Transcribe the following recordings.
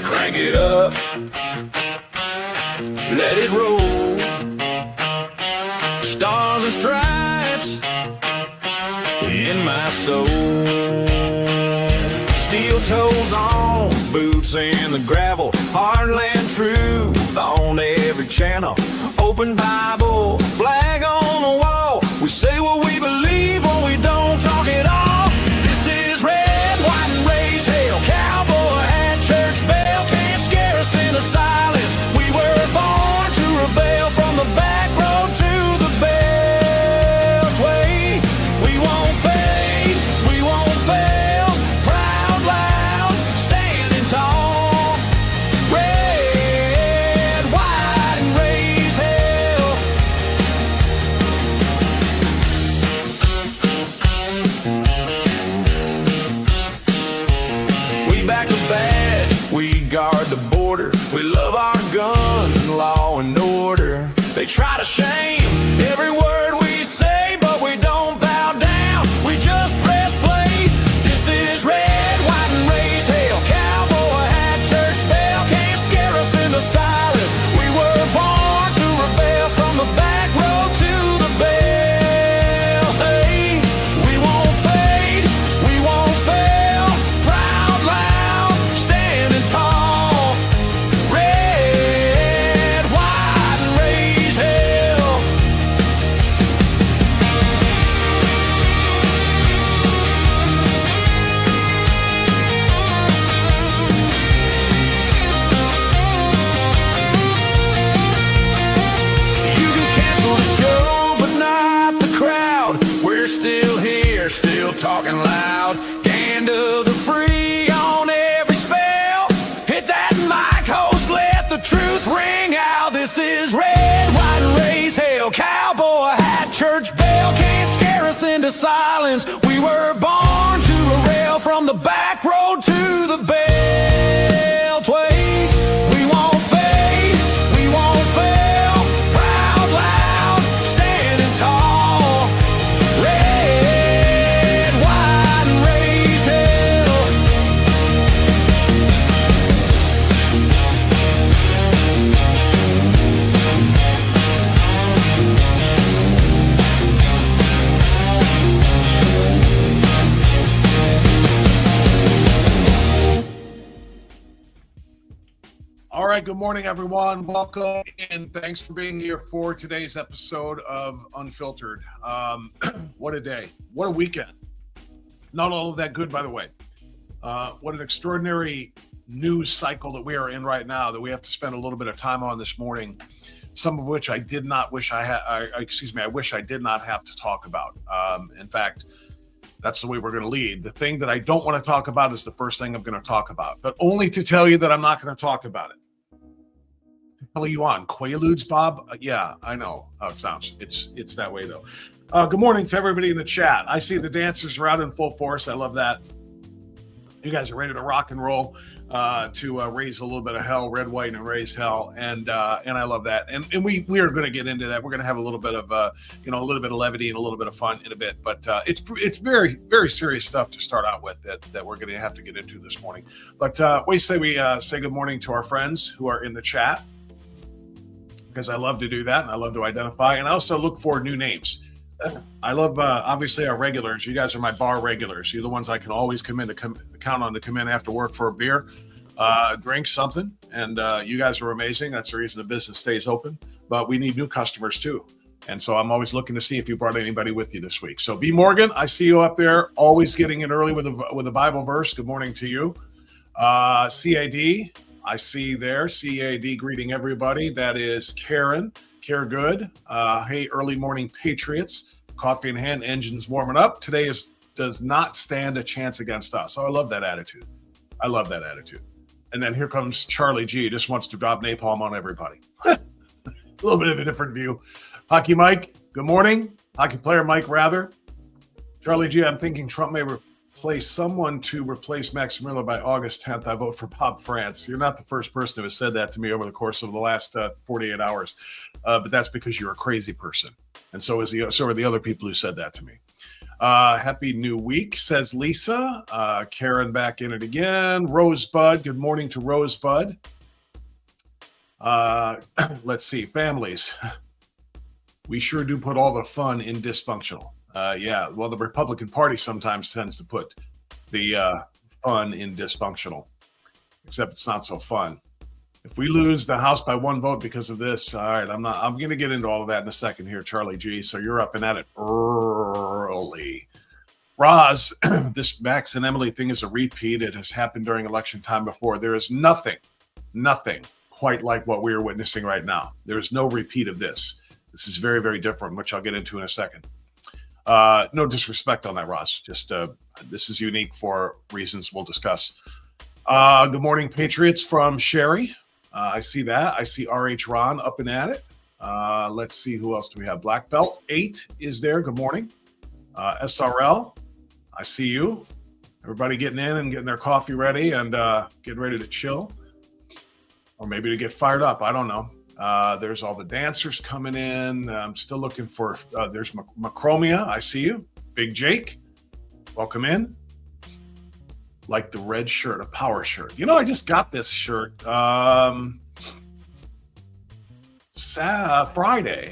Crank it up, let it roll. Stars and stripes in my soul. Steel toes on, boots in the gravel. Heartland truth on every channel. Open Bible, flag on the wall. We say what we believe or we don't talk at all. This is red, white, and raise hell. Cowboy hat, church bell can't scare us into silence. We were born to rebel from the back road to the beltway. We won't fade, we won't fail. Proud, loud, standing tall. Red, white, and raise hell. We back the badge, we guard the border. We love our guns and law and order. They try to shame every word we say, but we don't bow church bell can't scare us into silence. We were born to a rail, from the back road to the beltway. We won't fade, we won't fail. Proud, loud, standing tall. Red, white, and raised hell. All right, good morning, everyone. Welcome, and thanks for being here for today's episode of Unfiltered. What a day. What a weekend. Not all of that good, by the way. What an extraordinary news cycle that we are in right now that we have to spend a little bit of time on this morning, some of which I did not wish I had, I wish I did not have to talk about. In fact, that's the way we're going to lead. The thing that I don't want to talk about is the first thing I'm going to talk about, but only to tell you that I'm not going to talk about it. Hell are you on? Quaaludes, Bob? Yeah, I know how it sounds. It's that way, though. Good morning to everybody in the chat. I see the dancers are out in full force. I love that. You guys are ready to rock and roll to raise a little bit of hell, red, white, and raise hell, and I love that. And we are going to get into that. We're going to have a little bit of a little bit of levity and a little bit of fun in a bit. But it's very, very serious stuff to start out with that we're going to have to get into this morning. But we say good morning to our friends who are in the chat, because I love to do that and I love to identify, and I also look for new names. I love, obviously, our regulars. You guys are my bar regulars. You're the ones I can always count on to come in after work for a beer, drink something, and you guys are amazing. That's the reason the business stays open, but we need new customers too. And so I'm always looking to see if you brought anybody with you this week. So B. Morgan, I see you up there, always getting in early with a Bible verse. Good morning to you. CAD, I see there, CAD greeting everybody. That is Karen. Care good. Hey, early morning patriots. Coffee in hand, engines warming up. Today does not stand a chance against us. So I love that attitude. I love that attitude. And then here comes Charlie G. Just wants to drop napalm on everybody. A little bit of a different view. Hockey Mike, good morning. Hockey player Mike, rather. Charlie G, I'm thinking Trump may replace someone to replace Max Miller by August 10th. I vote for Bob France. You're not the first person who has said that to me over the course of the last 48 hours. But that's because you're a crazy person. And so are the other people who said that to me. Happy new week, says Lisa. Karen back in it again. Rosebud, good morning to Rosebud. Let's see, families. We sure do put all the fun in dysfunctional. Yeah, well, the Republican Party sometimes tends to put the fun in dysfunctional, except it's not so fun. If we lose the House by one vote because of this, all right, I'm going to get into all of that in a second here, Charlie G. So you're up and at it early. Roz, this Max and Emily thing is a repeat. It has happened during election time before. There is nothing quite like what we are witnessing right now. There is no repeat of this. This is very, very different, which I'll get into in a second. No disrespect on that, Ross. Just this is unique for reasons we'll discuss. Good morning, Patriots from Sherry. I see that. I see RH Ron up and at it. Let's see, who else do we have? Black Belt 8 is there. Good morning. SRL, I see you. Everybody getting in and getting their coffee ready and getting ready to chill. Or maybe to get fired up. I don't know. There's all the dancers coming in. I'm still looking for, there's Macromia. I see you. Big Jake, welcome in. Like the red shirt, a power shirt. You know, I just got this shirt Friday.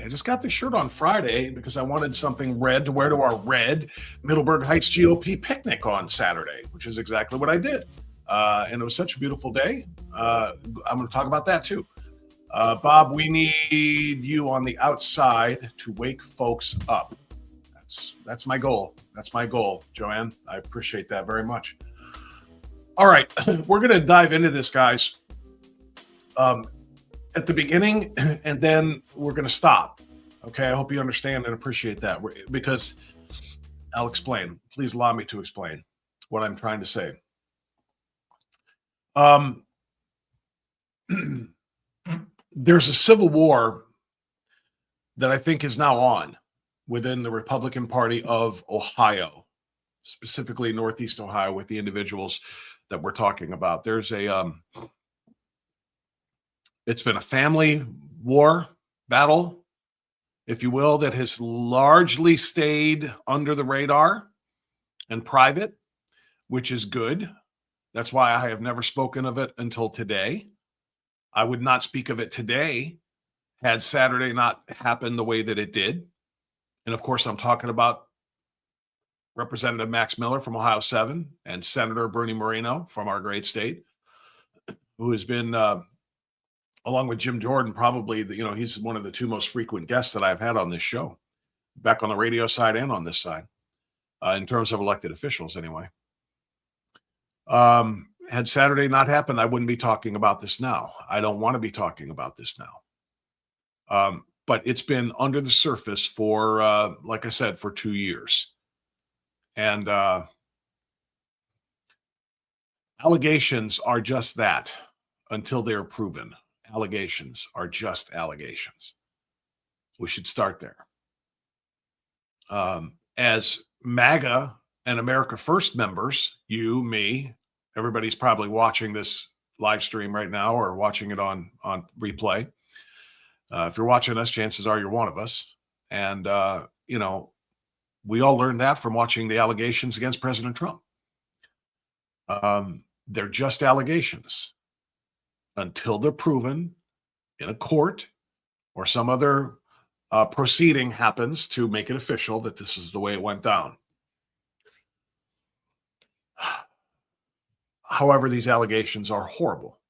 I just got this shirt on Friday because I wanted something red to wear to our red Middleburg Heights GOP picnic on Saturday, which is exactly what I did. And it was such a beautiful day. I'm going to talk about that too. Bob, we need you on the outside to wake folks up. That's my goal. That's my goal, Joanne. I appreciate that very much. All right, we're going to dive into this, guys, at the beginning, and then we're going to stop. Okay, I hope you understand and appreciate that, because I'll explain. Please allow me to explain what I'm trying to say. There's a civil war that I think is now on. within the Republican Party of Ohio, specifically Northeast Ohio, with the individuals that we're talking about. There's it's been a family war battle, if you will, that has largely stayed under the radar and private, which is good. That's why I have never spoken of it until today. I would not speak of it today had Saturday not happened the way that it did. And of course, I'm talking about Representative Max Miller from Ohio 7 and Senator Bernie Moreno from our great state, who has been, along with Jim Jordan, probably, he's one of the two most frequent guests that I've had on this show, back on the radio side and on this side, in terms of elected officials anyway. Had Saturday not happened, I wouldn't be talking about this now. I don't want to be talking about this now. But it's been under the surface for, like I said, for 2 years. And allegations are just that until they're proven. Allegations are just allegations. We should start there. As MAGA and America First members, you, me, everybody's probably watching this live stream right now or watching it on replay. If you're watching us, chances are you're one of us. And, we all learned that from watching the allegations against President Trump. They're just allegations until they're proven in a court or some other proceeding happens to make it official that this is the way it went down. However, these allegations are horrible.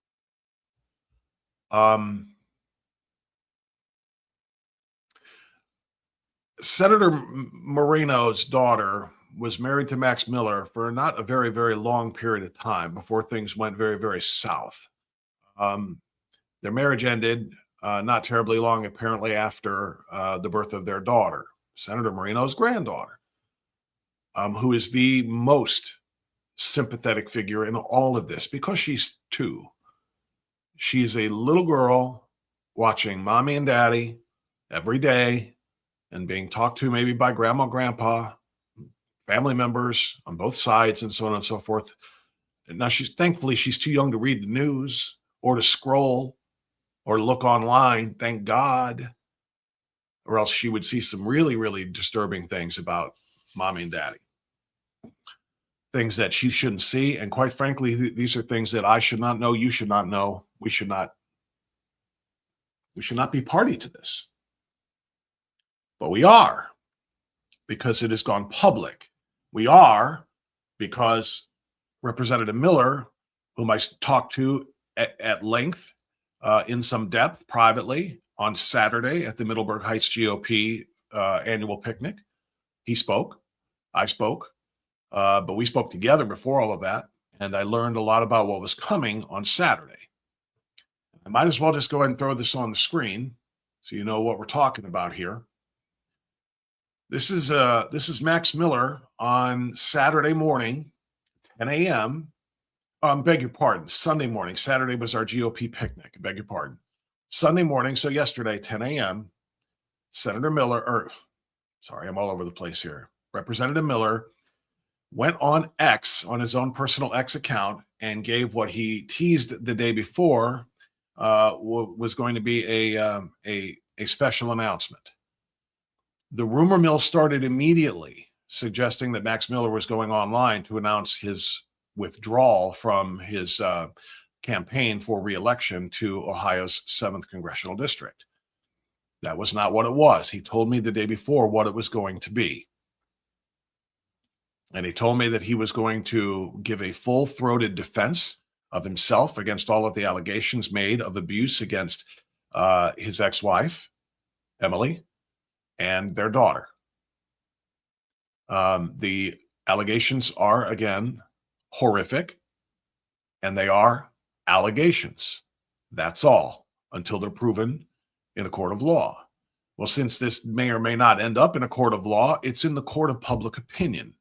Senator Moreno's daughter was married to Max Miller for not a very, very long period of time before things went very, very south. Their marriage ended not terribly long, apparently, after the birth of their daughter, Senator Moreno's granddaughter, who is the most sympathetic figure in all of this because she's 2. She's a little girl watching mommy and daddy every day and being talked to maybe by grandma, grandpa, family members on both sides, and so on and so forth. And now thankfully she's too young to read the news or to scroll or look online, thank God, or else she would see some really, really disturbing things about mommy and daddy. Things that she shouldn't see. And quite frankly, these are things that I should not know, you should not know. We should not be party to this. But we are, because it has gone public. We are, because Representative Miller, whom I talked to at length, in some depth, privately, on Saturday at the Middleburg Heights GOP annual picnic, he spoke. I spoke. But we spoke together before all of that, and I learned a lot about what was coming on Saturday. I might as well just go ahead and throw this on the screen so you know what we're talking about here. This is Max Miller on Saturday morning, 10 a.m. Beg your pardon, Sunday morning. Saturday was our GOP picnic. Beg your pardon. Sunday morning, so yesterday, 10 a.m., Senator Miller, I'm all over the place here. Representative Miller went on X, on his own personal X account, and gave what he teased the day before was going to be a special announcement. The rumor mill started immediately, suggesting that Max Miller was going online to announce his withdrawal from his campaign for re-election to Ohio's 7th Congressional District. That was not what it was. He told me the day before what it was going to be. And he told me that he was going to give a full-throated defense of himself against all of the allegations made of abuse against his ex-wife, Emily, and their daughter. The allegations are, again, horrific, and they are allegations. That's all, until they're proven in a court of law. Well, since this may or may not end up in a court of law, it's in the court of public opinion.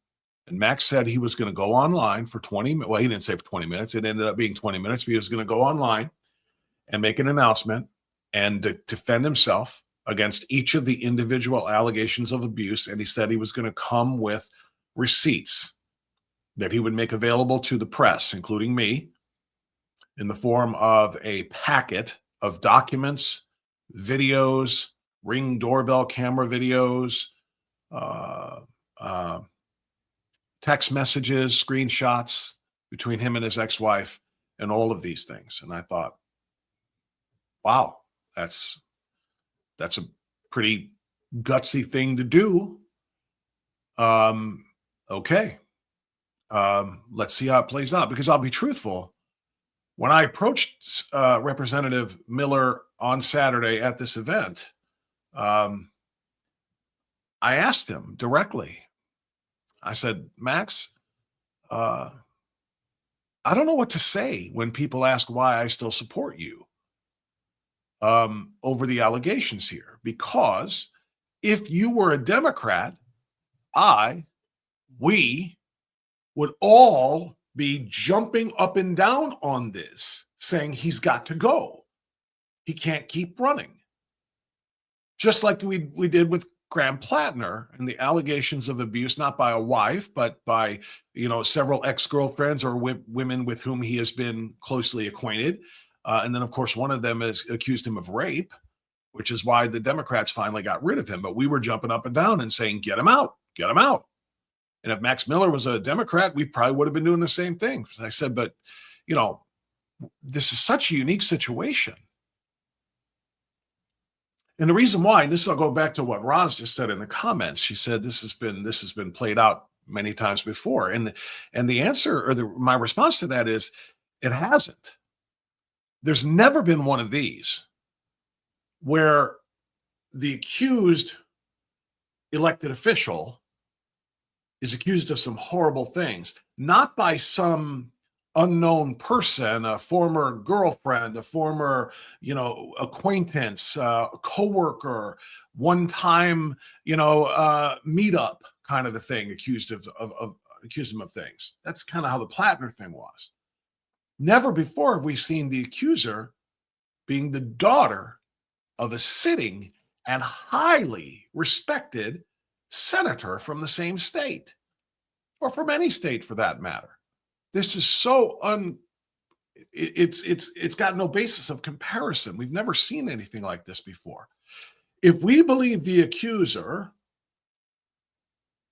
And Max said he was going to go online for 20 minutes. Well, he didn't say for 20 minutes. It ended up being 20 minutes. But he was going to go online and make an announcement and defend himself against each of the individual allegations of abuse, and he said he was going to come with receipts that he would make available to the press, including me, in the form of a packet of documents, videos, Ring doorbell camera videos, text messages, screenshots between him and his ex-wife, and all of these things. And I thought, wow, that's a pretty gutsy thing to do. Okay. Let's see how it plays out, because I'll be truthful. When I approached Representative Miller on Saturday at this event, I asked him directly. I said, Max, I don't know what to say when people ask why I still support you over the allegations here, because if you were a Democrat, we would all be jumping up and down on this, saying he's got to go. He can't keep running. Just like we did with Graham Plattner and the allegations of abuse, not by a wife, but by, several ex-girlfriends or women with whom he has been closely acquainted. And then, of course, one of them has accused him of rape, which is why the Democrats finally got rid of him. But we were jumping up and down and saying, get him out, get him out. And if Max Miller was a Democrat, we probably would have been doing the same thing. I said, but, this is such a unique situation. And the reason why, and this I'll go back to what Roz just said in the comments. She said this has been played out many times before. And the answer, or my response to that is, it hasn't. There's never been one of these where the accused elected official is accused of some horrible things, not by some unknown person, a former girlfriend, a former, acquaintance, a coworker, one-time, meetup kind of a thing, accused him of things. That's kind of how the Plattner thing was. Never before have we seen the accuser being the daughter of a sitting and highly respected senator from the same state, or from any state for that matter. This is so it's got no basis of comparison. We've never seen anything like this before. If we believe the accuser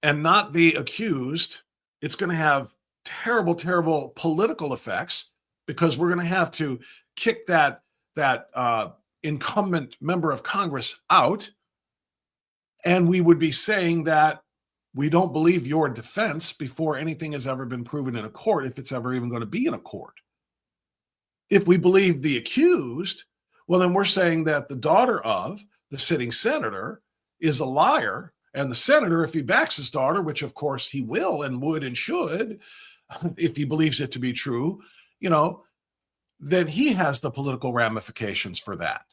and not the accused, it's going to have terrible, terrible political effects, because we're going to have to kick that incumbent member of Congress out. And we would be saying that we don't believe your defense before anything has ever been proven in a court, if it's ever even going to be in a court. If we believe the accused, well, then we're saying that the daughter of the sitting senator is a liar. And the senator, if he backs his daughter, which of course he will and would and should, if he believes it to be true, then he has the political ramifications for that.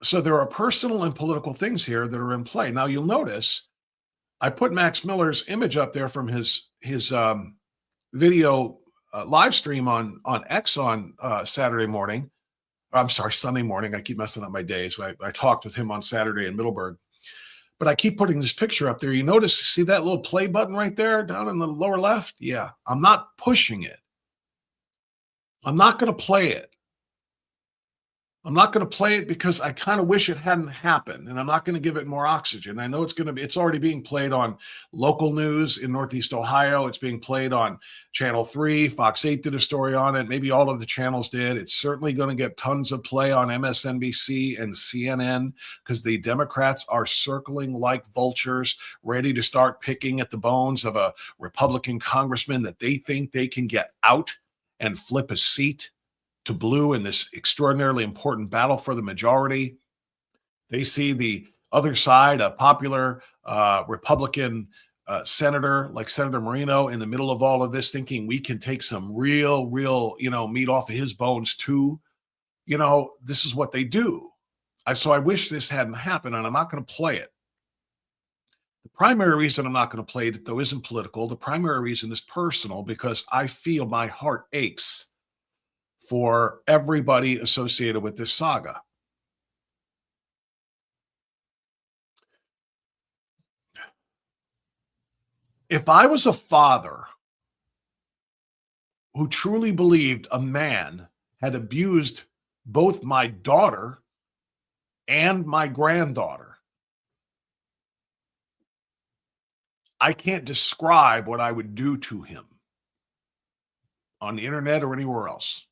So there are personal and political things here that are in play. Now you'll notice I put Max Miller's image up there from his video live stream on X on Sunday morning. I keep messing up my days. I talked with him on Saturday in Middleburg. But I keep putting this picture up there. You notice, see that little play button right there down in the lower left? Yeah, I'm not pushing it. I'm not going to play it. I'm not going to play it because I kind of wish it hadn't happened, and I'm not going to give it more oxygen. I know it's already being played on local news in Northeast Ohio. It's being played on Channel 3. Fox 8 did a story on it. Maybe all of the channels did. It's certainly going to get tons of play on MSNBC and CNN, because the Democrats are circling like vultures, ready to start picking at the bones of a Republican congressman that they think they can get out and flip a seat to blue in this extraordinarily important battle for the majority. They see the other side, a popular Republican senator like Senator Moreno, in the middle of all of this, thinking we can take some real, meat off of his bones too. This is what they do. So I wish this hadn't happened, and I'm not going to play it. The primary reason I'm not going to play it, though, isn't political. The primary reason is personal, because I feel my heart aches for everybody associated with this saga. If I was a father who truly believed a man had abused both my daughter and my granddaughter, I can't describe what I would do to him on the internet or anywhere else.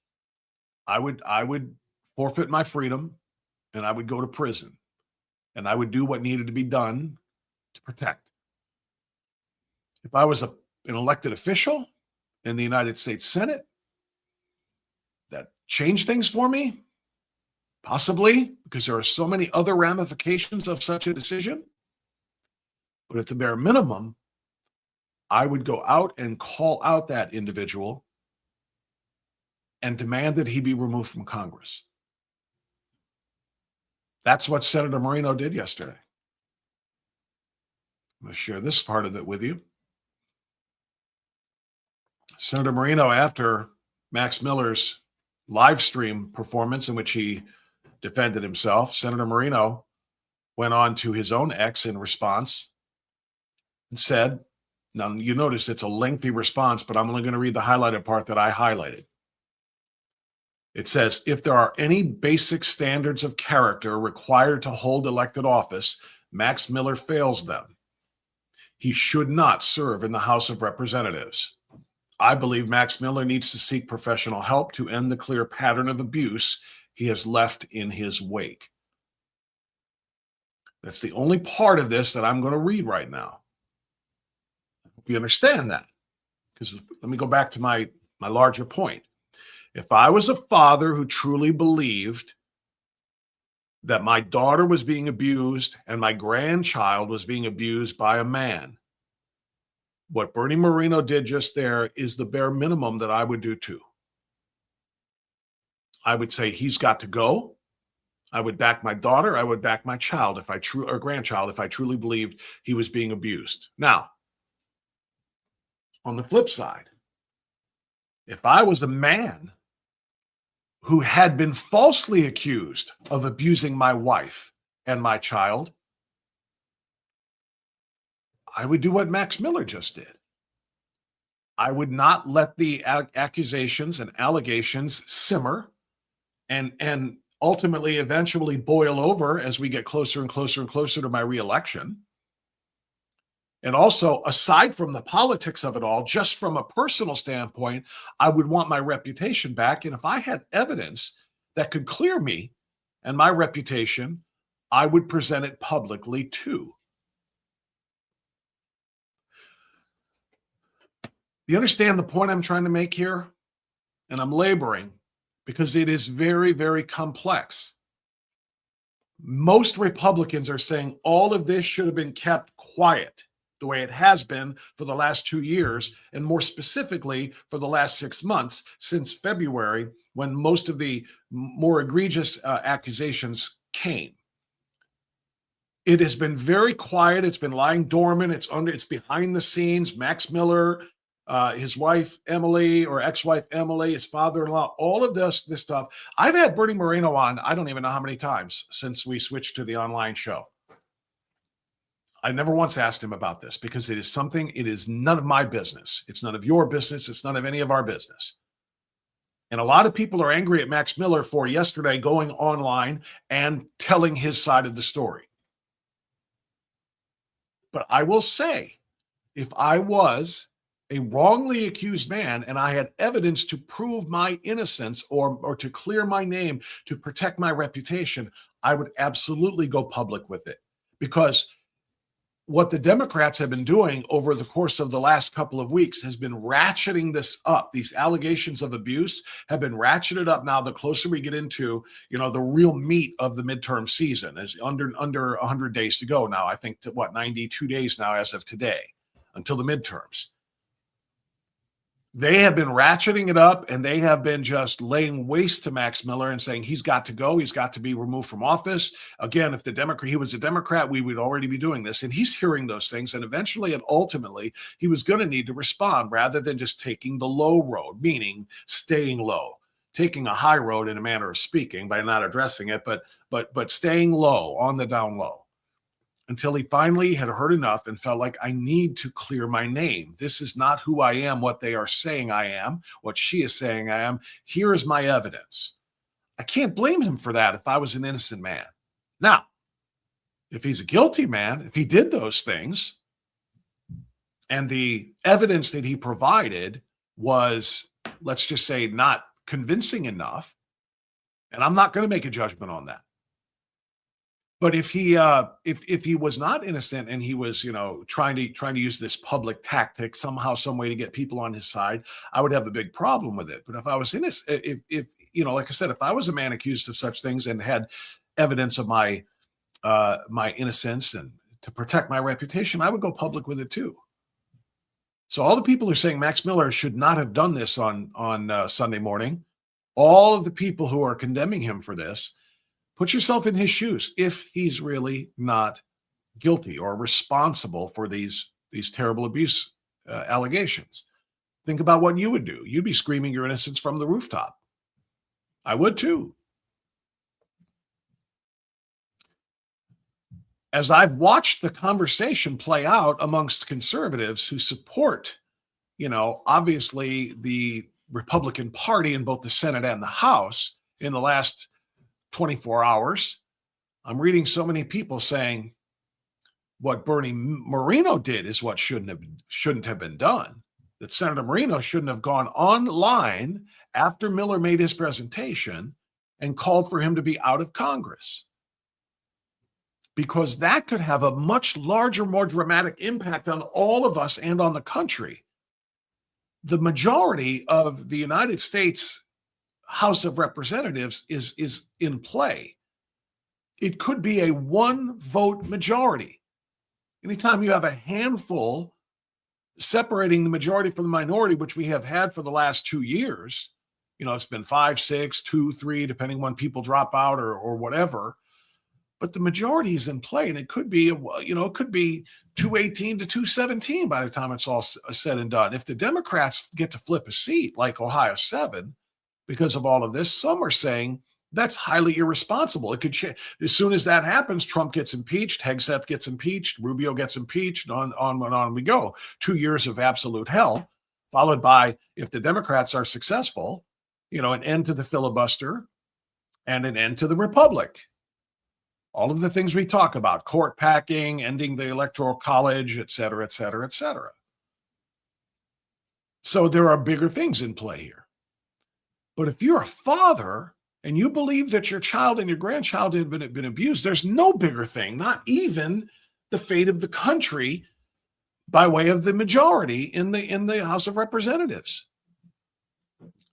I would forfeit my freedom, and I would go to prison, and I would do what needed to be done to protect. If I was an elected official in the United States Senate, that changed things for me, possibly, because there are so many other ramifications of such a decision. But at the bare minimum, I would go out and call out that individual and demand that he be removed from Congress. That's what Senator Moreno did yesterday. I'm going to share this part of it with you. Senator Moreno, after Max Miller's live stream performance in which he defended himself, Senator Moreno went on to his own X in response and said, now you notice it's a lengthy response, but I'm only going to read the highlighted part that I highlighted. It says, if there are any basic standards of character required to hold elected office, Max Miller fails them. He should not serve in the House of Representatives. I believe Max Miller needs to seek professional help to end the clear pattern of abuse he has left in his wake. That's the only part of this that I'm going to read right now. I hope you understand that. Because let me go back to my larger point. If I was a father who truly believed that my daughter was being abused and my grandchild was being abused by a man, what Bernie Moreno did just there is the bare minimum that I would do too. I would say he's got to go. I would back my daughter. I would back my child or grandchild if I truly believed he was being abused. Now, on the flip side, if I was a man who had been falsely accused of abusing my wife and my child, I would do what Max Miller just did. I would not let the accusations and allegations simmer and ultimately eventually boil over as we get closer and closer and closer to my reelection. And also, aside from the politics of it all, just from a personal standpoint, I would want my reputation back. And if I had evidence that could clear me and my reputation, I would present it publicly too. You understand the point I'm trying to make here? And I'm laboring because it is very, very complex. Most Republicans are saying all of this should have been kept quiet the way it has been for the last 2 years, and more specifically for the last 6 months since February, when most of the more egregious accusations came. It has been very quiet. It's been lying dormant. It's behind the scenes. Max Miller, his wife, Emily, or ex-wife, Emily, his father-in-law, all of this stuff. I've had Bernie Moreno on, I don't even know how many times since we switched to the online show. I never once asked him about this because it is none of my business. It's none of your business. It's none of any of our business. And a lot of people are angry at Max Miller for yesterday going online and telling his side of the story. But I will say, if I was a wrongly accused man and I had evidence to prove my innocence or to clear my name, to protect my reputation, I would absolutely go public with it. Because what the Democrats have been doing over the course of the last couple of weeks has been ratcheting this up. These allegations of abuse have been ratcheted up now the closer we get into, the real meat of the midterm season. Is under 100 days to go now. I think 92 days now as of today until the midterms. They have been ratcheting it up, and they have been just laying waste to Max Miller and saying he's got to go. He's got to be removed from office. Again, if he was a Democrat, we would already be doing this. And he's hearing those things. And eventually and ultimately, he was going to need to respond rather than just taking the low road, meaning staying low, taking a high road in a manner of speaking by not addressing it, but staying low on the down low. until he finally had heard enough and felt like, I need to clear my name. This is not who I am, what they are saying I am, what she is saying I am. Here is my evidence. I can't blame him for that if I was an innocent man. Now, if he's a guilty man, if he did those things, and the evidence that he provided was, let's just say, not convincing enough, and I'm not going to make a judgment on that. But if he was not innocent and he was, trying to use this public tactic somehow, some way to get people on his side, I would have a big problem with it. But if I was innocent, if like I said, if I was a man accused of such things and had evidence of my innocence and to protect my reputation, I would go public with it too. So all the people who are saying Max Miller should not have done this on Sunday morning, all of the people who are condemning him for this, put yourself in his shoes. If he's really not guilty or responsible for these terrible abuse allegations, think about what you would do. You'd be screaming your innocence from the rooftop. I would too. As I've watched the conversation play out amongst conservatives who support, obviously the Republican Party in both the Senate and the House in the last 24 hours, I'm reading so many people saying what Bernie Moreno did is what shouldn't have been done. That Senator Moreno shouldn't have gone online after Miller made his presentation and called for him to be out of Congress, because that could have a much larger, more dramatic impact on all of us and on the country. The majority of the United States House of Representatives is in play. It could be a one-vote majority. Anytime you have a handful separating the majority from the minority, which we have had for the last 2 years, it's been 5, 6, 2, 3, depending when people drop out or whatever. But the majority is in play, and it could be, it could be 218 to 217 by the time it's all said and done. If the Democrats get to flip a seat like Ohio 7, because of all of this, some are saying that's highly irresponsible. It could change. As soon as that happens, Trump gets impeached, Hegseth gets impeached, Rubio gets impeached, on and on we go. 2 years of absolute hell, followed by, if the Democrats are successful, an end to the filibuster and an end to the republic. All of the things we talk about, court packing, ending the electoral college, et cetera, et cetera, et cetera. So there are bigger things in play here. But if you're a father and you believe that your child and your grandchild have been abused, there's no bigger thing, not even the fate of the country by way of the majority in the House of Representatives.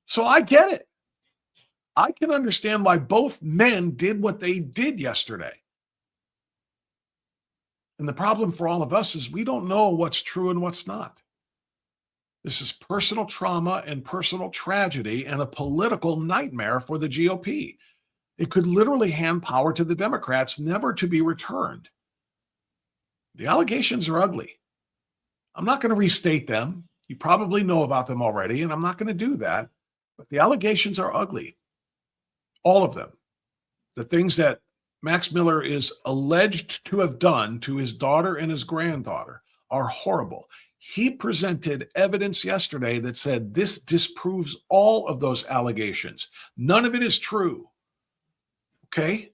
So I get it. I can understand why both men did what they did yesterday. And the problem for all of us is we don't know what's true and what's not. This is personal trauma and personal tragedy and a political nightmare for the GOP. It could literally hand power to the Democrats, never to be returned. The allegations are ugly. I'm not going to restate them. You probably know about them already, and I'm not going to do that. But the allegations are ugly. All of them. The things that Max Miller is alleged to have done to his daughter and his granddaughter are horrible. He presented evidence yesterday that said this disproves all of those allegations. None of it is true. Okay?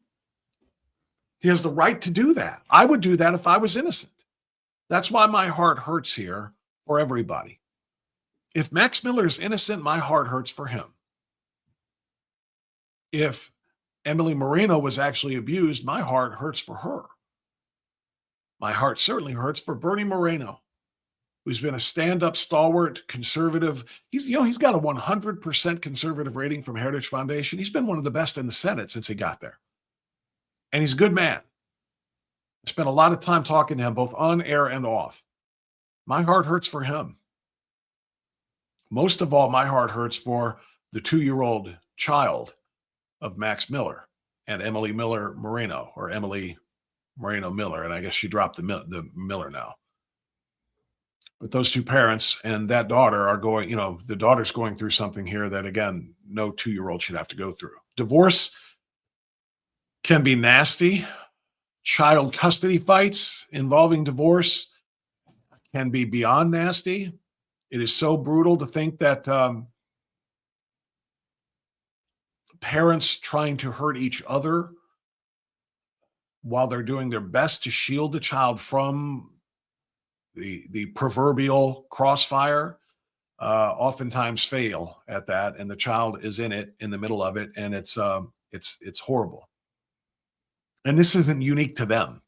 He has the right to do that. I would do that if I was innocent. That's why my heart hurts here for everybody. If Max Miller is innocent, my heart hurts for him. If Emily Moreno was actually abused, my heart hurts for her. My heart certainly hurts for Bernie Moreno, who's been a stand-up, stalwart, conservative. He's got a 100% conservative rating from Heritage Foundation. He's been one of the best in the Senate since he got there. And he's a good man. I spent a lot of time talking to him, both on air and off. My heart hurts for him. Most of all, my heart hurts for the 2-year-old child of Max Miller and Emily Miller Moreno, or Emily Moreno Miller. And I guess she dropped the Miller now. But those two parents and that daughter are going, the daughter's going through something here that, again, no 2-year-old should have to go through. Divorce can be nasty, Child custody fights involving divorce can be beyond nasty. It is so brutal to think that parents trying to hurt each other while they're doing their best to shield the child from the proverbial crossfire oftentimes fail at that, and the child is in it, in the middle of it, and it's horrible. And this isn't unique to them.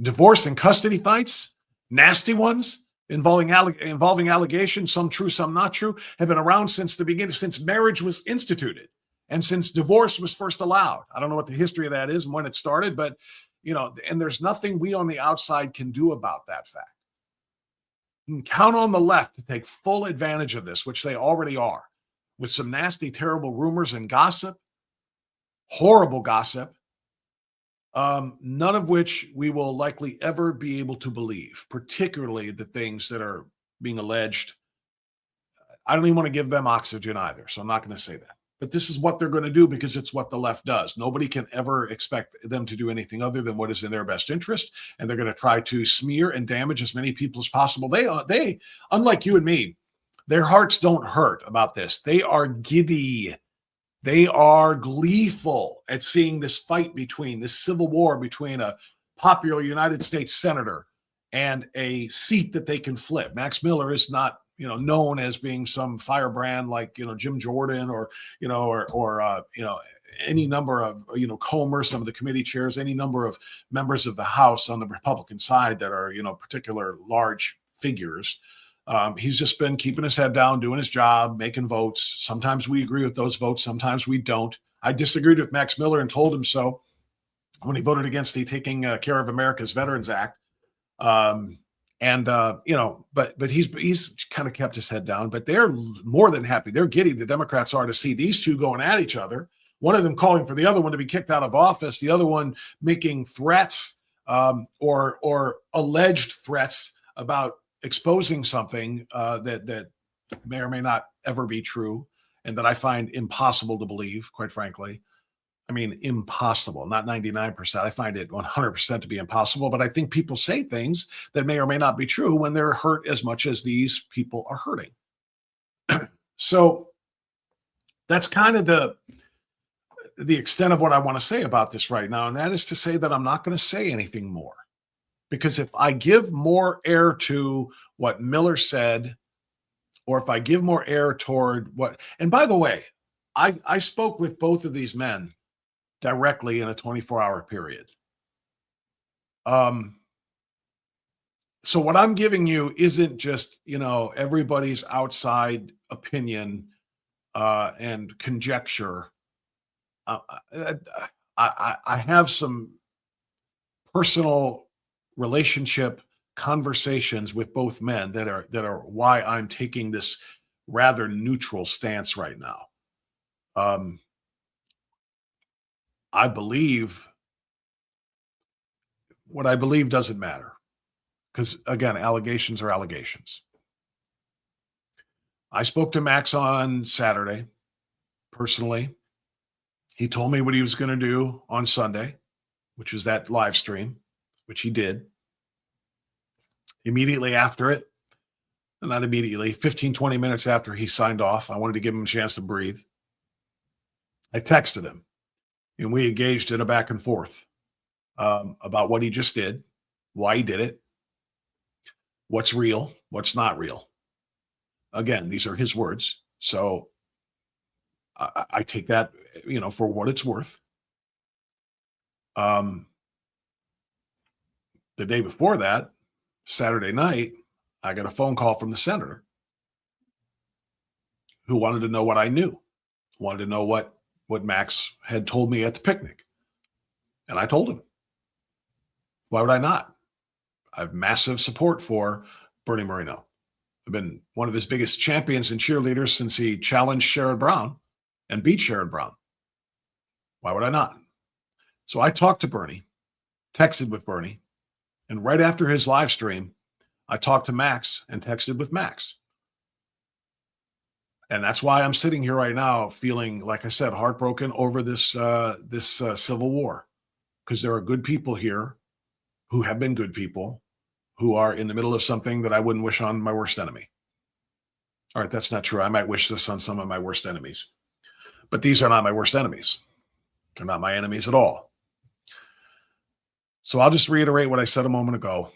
Divorce and custody fights, nasty ones, involving allegations, some true, some not true, have been around since the beginning, since marriage was instituted and since divorce was first allowed. I don't know what the history of that is and when it started, but, and there's nothing we on the outside can do about that fact. You can count on the left to take full advantage of this, which they already are, with some nasty, terrible rumors and gossip, horrible gossip, none of which we will likely ever be able to believe, particularly the things that are being alleged. I don't even want to give them oxygen either, so I'm not going to say that. But this is what they're going to do because it's what the left does. Nobody can ever expect them to do anything other than what is in their best interest, and they're going to try to smear and damage as many people as possible. They, unlike you and me, their hearts don't hurt about this. They are giddy. They are gleeful at seeing this fight this civil war between a popular United States senator and a seat that they can flip. Max Miller is not, known as being some firebrand like, Jim Jordan or any number of, Comer, some of the committee chairs, any number of members of the House on the Republican side that are, particular large figures. He's just been keeping his head down, doing his job, making votes. Sometimes we agree with those votes. Sometimes we don't. I disagreed with Max Miller and told him so when he voted against the Taking Care of America's Veterans Act. But he's kind of kept his head down, but they're more than happy. They're giddy. The Democrats are to see these two going at each other. One of them calling for the other one to be kicked out of office. The other one making threats or alleged threats about exposing something that may or may not ever be true and that I find impossible to believe, quite frankly. I mean, impossible, not 99%. I find it 100% to be impossible, but I think people say things that may or may not be true when they're hurt as much as these people are hurting. So that's kind of the extent of what I want to say about this right now, and that is to say that I'm not going to say anything more. Because if I give more air to what Miller said, or if I give more air toward what, and by the way, I spoke with both of these men directly in a 24-hour period. So what I'm giving you isn't just, everybody's outside opinion and conjecture. I have some personal relationship conversations with both men that are why I'm taking this rather neutral stance right now. I believe what I believe doesn't matter because, again, allegations are allegations. I spoke to Max on Saturday personally. He told me what he was going to do on Sunday, which was that live stream, which he did. Immediately after it, not immediately, 15, 20 minutes after he signed off, I wanted to give him a chance to breathe. I texted him, and we engaged in a back and forth about what he just did, why he did it, what's real, what's not real. Again, these are his words, so I take that, for what it's worth. The day before that, Saturday night, I got a phone call from the senator who wanted to know what I knew, wanted to know what Max had told me at the picnic. And I told him. Why would I not? I have massive support for Bernie Moreno. I've been one of his biggest champions and cheerleaders since he challenged Sherrod Brown and beat Sherrod Brown. Why would I not? So I talked to Bernie, texted with Bernie, and right after his live stream, I talked to Max and texted with Max. And that's why I'm sitting here right now feeling, like I said, heartbroken over this civil war. because there are good people here who have been good people who are in the middle of something that I wouldn't wish on my worst enemy. All right, that's not true. I might wish this on some of my worst enemies, but these are not my worst enemies. They're not my enemies at all. So I'll just reiterate what I said a moment ago.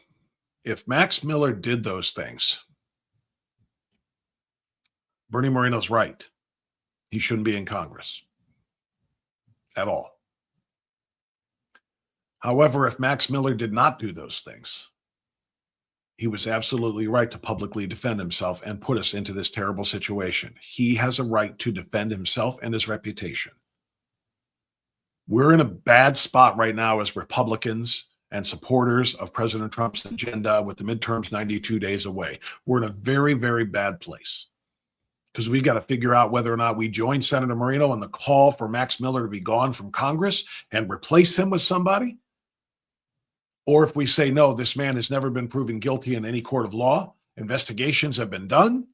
If Max Miller did those things, Bernie Moreno's right. He shouldn't be in Congress at all. However, if Max Miller did not do those things, he was absolutely right to publicly defend himself and put us into this terrible situation. He has a right to defend himself and his reputation. We're in a bad spot right now as Republicans and supporters of President Trump's agenda with the midterms 92 days away. We're in a very, very bad place because we got to figure out whether or not we join Senator Moreno on the call for Max Miller to be gone from Congress and replace him with somebody. Or if we say, no, this man has never been proven guilty in any court of law. Investigations have been done.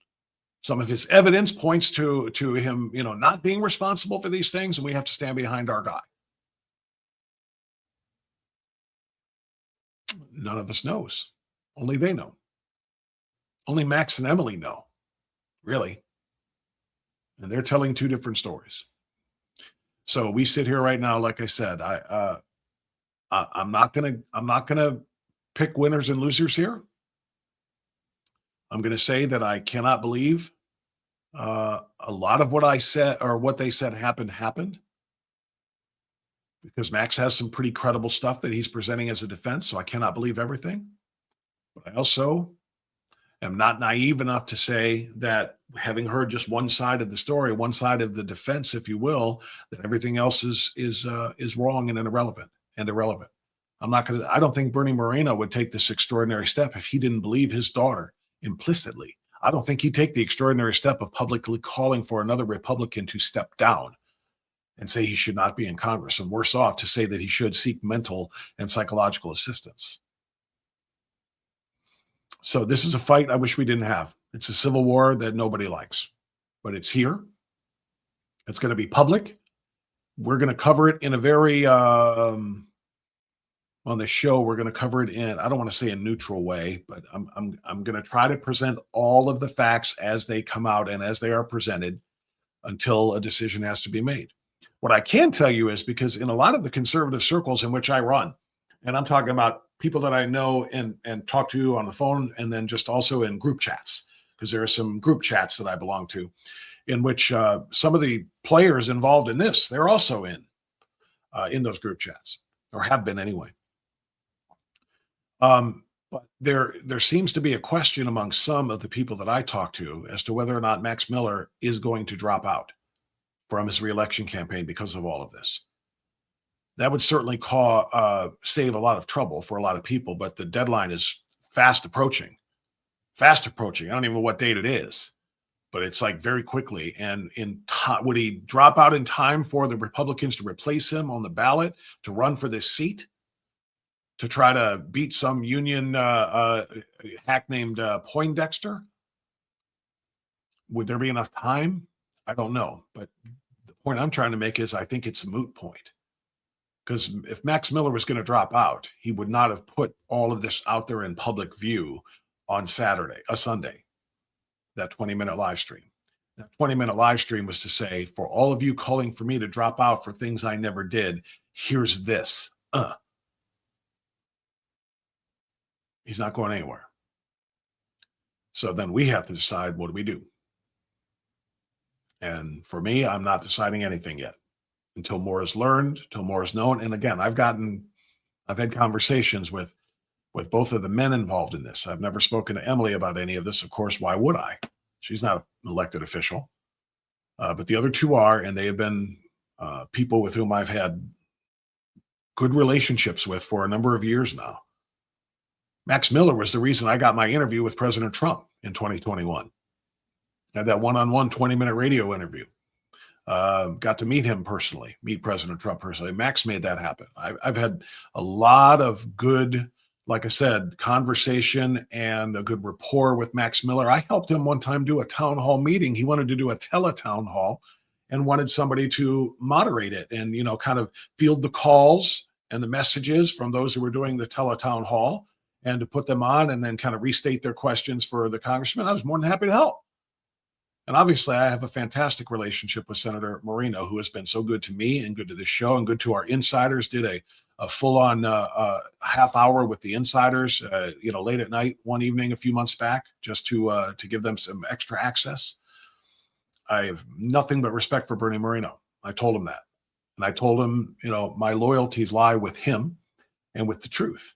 Some of his evidence points to him, not being responsible for these things, and we have to stand behind our guy. None of us knows. Only they know. Only Max and Emily know, really. And they're telling two different stories. So we sit here right now, like I said, I'm not gonna pick winners and losers here. I'm gonna say that I cannot believe a lot of what I said or what they said happened, because Max has some pretty credible stuff that he's presenting as a defense. So I cannot believe everything, but I also am not naive enough to say that, having heard just one side of the story, one side of the defense, if you will, that everything else is wrong and irrelevant. I don't think Bernie Moreno would take this extraordinary step if he didn't believe his daughter implicitly. I don't think he'd take the extraordinary step of publicly calling for another Republican to step down and say he should not be in Congress, and worse off, to say that he should seek mental and psychological assistance. So this is a fight I wish we didn't have. It's a civil war that nobody likes, but it's here. It's going to be public. We're going to cover it in a very, on the show, we're going to cover it in, I don't want to say a neutral way, but I'm going to try to present all of the facts as they come out and as they are presented until a decision has to be made. What I can tell you is, because in a lot of the conservative circles in which I run, and I'm talking about people that I know and talk to on the phone, and then just also in group chats, because there are some group chats that I belong to, in which some of the players involved in this, they're also in those group chats, or have been anyway. But there seems to be a question among some of the people that I talk to as to whether or not Max Miller is going to drop out from his reelection campaign because of all of this. That would certainly save a lot of trouble for a lot of people, but the deadline is fast approaching. I don't even know what date it is, but it's like very quickly. And would he drop out in time for the Republicans to replace him on the ballot to run for this seat, to try to beat some union hack named Poindexter? Would there be enough time? I don't know. But the point I'm trying to make is I think it's a moot point. Because if Max Miller was going to drop out, he would not have put all of this out there in public view on Sunday, that 20-minute live stream. That 20-minute live stream was to say, for all of you calling for me to drop out for things I never did, here's this. He's not going anywhere. So then we have to decide, what do we do? And for me, I'm not deciding anything yet until more is learned, until more is known. And again, I've had conversations with both of the men involved in this. I've never spoken to Emily about any of this. Of course, why would I? She's not an elected official. But the other two are, and they have been people with whom I've had good relationships with for a number of years now. Max Miller was the reason I got my interview with President Trump in 2021. I had that one-on-one 20-minute radio interview. Got to meet him personally, meet President Trump personally. Max made that happen. I've had a lot of good, like I said, conversation and a good rapport with Max Miller. I helped him one time do a town hall meeting. He wanted to do a tele-town hall and wanted somebody to moderate it and, kind of field the calls and the messages from those who were doing the teletown hall and to put them on and then kind of restate their questions for the congressman, I was more than happy to help. And obviously, I have a fantastic relationship with Senator Moreno, who has been so good to me and good to this show and good to our insiders. Did a full-on half hour with the insiders, late at night one evening a few months back, just to give them some extra access. I have nothing but respect for Bernie Moreno. I told him that. And I told him, my loyalties lie with him and with the truth.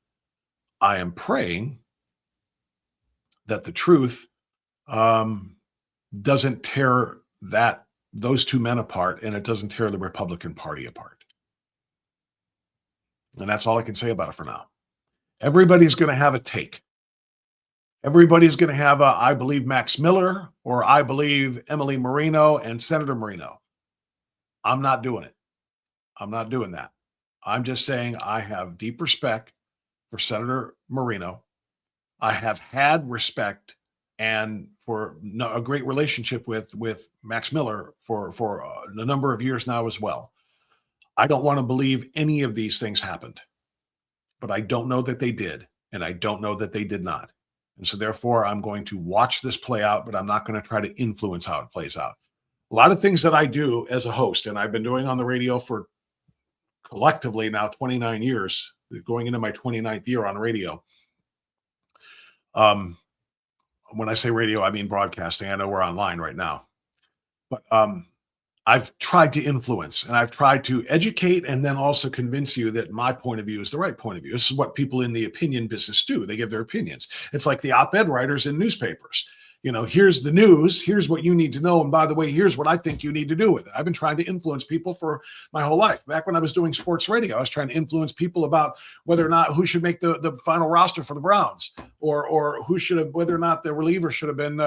I am praying that the truth doesn't tear those two men apart, and it doesn't tear the Republican Party apart. And that's all I can say about it for now. Everybody's going to have a take. Everybody's going to have I believe Max Miller or I believe Emily Moreno and Senator Moreno. I'm not doing it. I'm not doing that. I'm just saying I have deep respect for Senator Moreno. I have had respect and for a great relationship with Max Miller for a number of years now as well. I don't want to believe any of these things happened, but I don't know that they did, and I don't know that they did not. And so therefore, I'm going to watch this play out, but I'm not going to try to influence how it plays out. A lot of things that I do as a host, and I've been doing on the radio for collectively now 29 years, going into my 29th year on radio. When I say radio, I mean broadcasting. I know we're online right now. But I've tried to influence and I've tried to educate and then also convince you that my point of view is the right point of view. This is what people in the opinion business do. They give their opinions. It's like the op-ed writers in newspapers. Here's the news. Here's what you need to know. And by the way, here's what I think you need to do with it. I've been trying to influence people for my whole life. Back when I was doing sports radio, I was trying to influence people about whether or not who should make the final roster for the Browns or whether or not the reliever should have been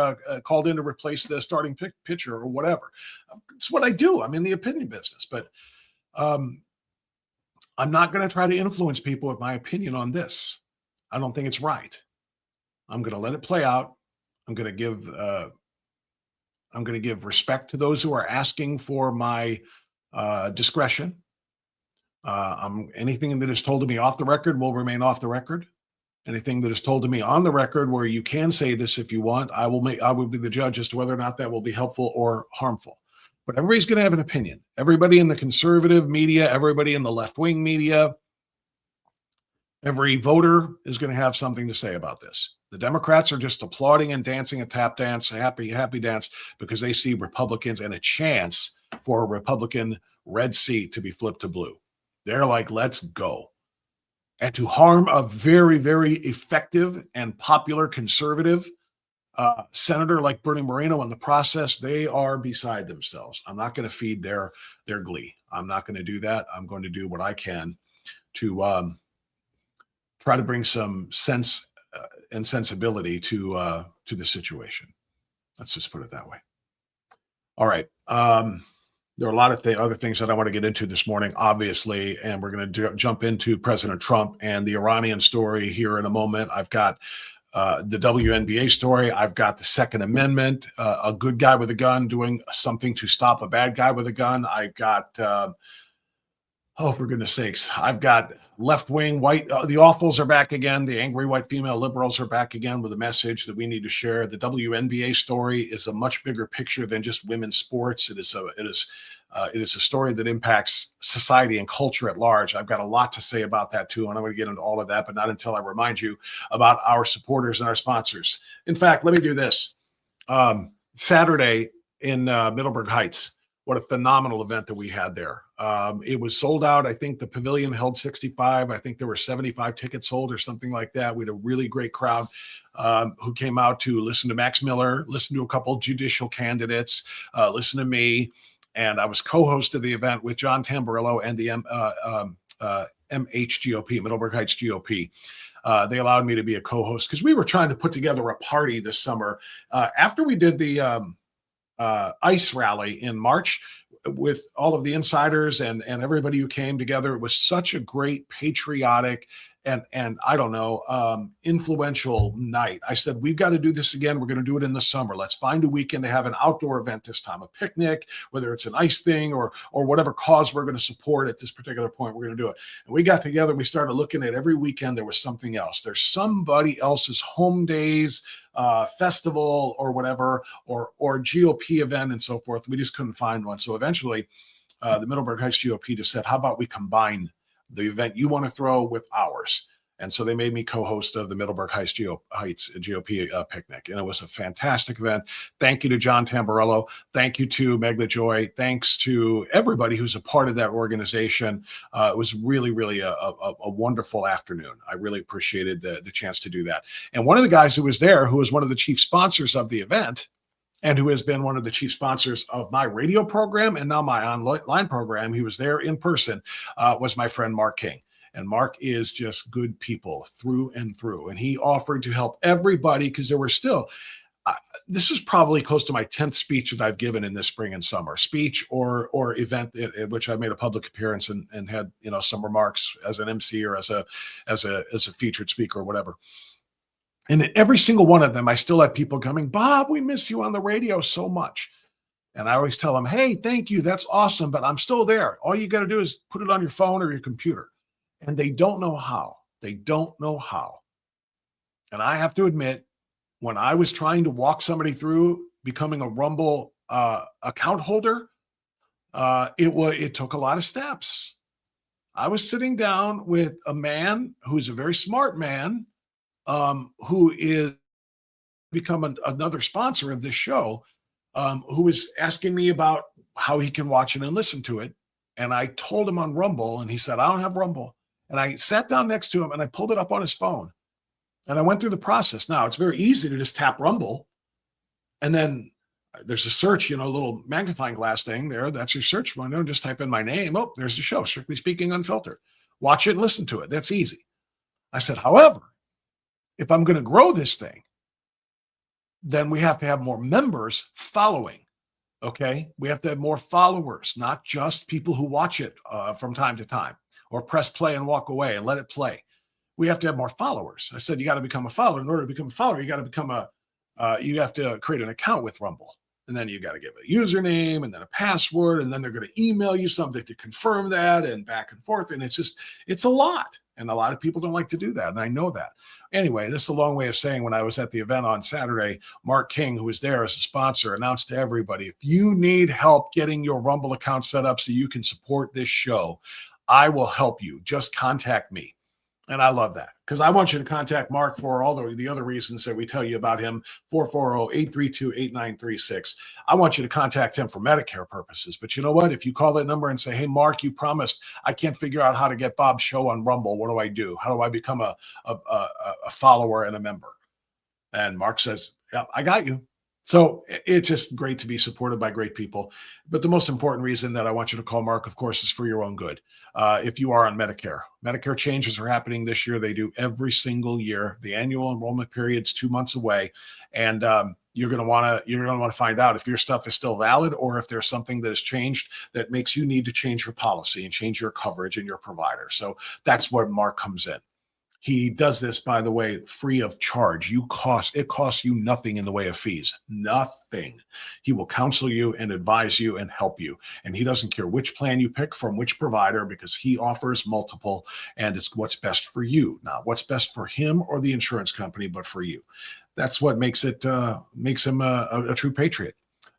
called in to replace the starting pitcher or whatever. It's what I do. I'm in the opinion business, but I'm not going to try to influence people with my opinion on this. I don't think it's right. I'm going to let it play out. I'm going to give respect to those who are asking for my discretion. Anything that is told to me off the record will remain off the record. Anything that is told to me on the record, where you can say this if you want, I will be the judge as to whether or not that will be helpful or harmful. But everybody's going to have an opinion. Everybody in the conservative media, everybody in the left-wing media, every voter is going to have something to say about this. The Democrats are just applauding and dancing a tap dance, a happy dance, because they see Republicans and a chance for a Republican red seat to be flipped to blue. They're like, let's go. And to harm a very, very effective and popular conservative senator like Bernie Moreno in the process, they are beside themselves. I'm not going to feed their glee. I'm not going to do that. I'm going to do what I can to try to bring some sense and sensibility to the situation. Let's just put it that way. All right. There are a lot of other things that I want to get into this morning, obviously, and we're going to jump into President Trump and the Iranian story here in a moment. I've got the WNBA story. I've got the Second Amendment, a good guy with a gun doing something to stop a bad guy with a gun. I've got for goodness sakes, I've got left-wing white, the awfuls are back again. The angry white female liberals are back again with a message that we need to share. The WNBA story is a much bigger picture than just women's sports. It is a story that impacts society and culture at large. I've got a lot to say about that too, and I'm going to get into all of that, but not until I remind you about our supporters and our sponsors. In fact, let me do this. Saturday in Middleburg Heights, what a phenomenal event that we had there. It was sold out. I think the pavilion held 65. I think there were 75 tickets sold or something like that. We had a really great crowd who came out to listen to Max Miller, listen to a couple judicial candidates, listen to me. And I was co-host of the event with John Tamburillo and the MHGOP, Middleburg Heights GOP. They allowed me to be a co-host because we were trying to put together a party this summer. After we did the ICE rally in March with all of the insiders and everybody who came together, it was such a great patriotic and I don't know, influential night. I said, we've got to do this again. We're going to do it in the summer. Let's find a weekend to have an outdoor event this time, a picnic, whether it's an ice thing or whatever cause we're going to support at this particular point, we're going to do it. And we got together, we started looking at every weekend, there was something else. There's somebody else's home days, festival or whatever, or GOP event and so forth. We just couldn't find one. So eventually the Middleburg Heights GOP just said, how about we combine the event you want to throw with ours? And so they made me co-host of the Middleburg Heights GOP picnic. And it was a fantastic event. Thank you to John Tamburello. Thank you to Meg LaJoy. Thanks to everybody who's a part of that organization. It was really, really a wonderful afternoon. I really appreciated the chance to do that. And one of the guys who was there, who was one of the chief sponsors of the event, and who has been one of the chief sponsors of my radio program and now my online program, he was there in person, was my friend Mark King. And Mark is just good people through and through. And he offered to help everybody because there were still, this is probably close to my 10th speech that I've given in this spring and summer, speech or event at which I made a public appearance and had, some remarks as an MC or as a featured speaker or whatever. And in every single one of them, I still have people coming, Bob, we miss you on the radio so much. And I always tell them, hey, thank you. That's awesome. But I'm still there. All you got to do is put it on your phone or your computer. And they don't know how. They don't know how. And I have to admit, when I was trying to walk somebody through becoming a Rumble account holder, it took a lot of steps. I was sitting down with a man who's a very smart man, who is become another sponsor of this show, who was asking me about how he can watch it and listen to it. And I told him on Rumble, and he said, I don't have Rumble. And I sat down next to him and I pulled it up on his phone and I went through the process. Now it's very easy to just tap Rumble. And then there's a search, a little magnifying glass thing there. That's your search window. Just type in my name. Oh, there's the show, Strictly Speaking Unfiltered. Watch it and listen to it. That's easy. I said, however, if I'm going to grow this thing, then we have to have more members following. Okay. We have to have more followers, not just people who watch it from time to time or press play and walk away and let it play. We have to have more followers. I said, you got to become a follower. In order to become a follower, you got to become you have to create an account with Rumble. And then you got to give a username and then a password. And then they're going to email you something to confirm that and back and forth. And it's a lot. And a lot of people don't like to do that. And I know that. Anyway, this is a long way of saying when I was at the event on Saturday, Mark King, who was there as a sponsor, announced to everybody, if you need help getting your Rumble account set up so you can support this show, I will help you. Just contact me. And I love that because I want you to contact Mark for all the other reasons that we tell you about him, 440-832-8936. I want you to contact him for Medicare purposes. But you know what? If you call that number and say, hey, Mark, you promised I can't figure out how to get Bob's show on Rumble. What do I do? How do I become a follower and a member? And Mark says, yeah, I got you. So it's just great to be supported by great people. But the most important reason that I want you to call Mark, of course, is for your own good. If you are on Medicare, Medicare changes are happening this year. They do every single year. The annual enrollment period's 2 months away. And you're going to want to find out if your stuff is still valid or if there's something that has changed that makes you need to change your policy and change your coverage and your provider. So that's where Mark comes in. He does this, by the way, free of charge. It costs you nothing in the way of fees. Nothing. He will counsel you and advise you and help you. And he doesn't care which plan you pick from which provider because he offers multiple and it's what's best for you. Not what's best for him or the insurance company, but for you. That's what makes him a true patriot.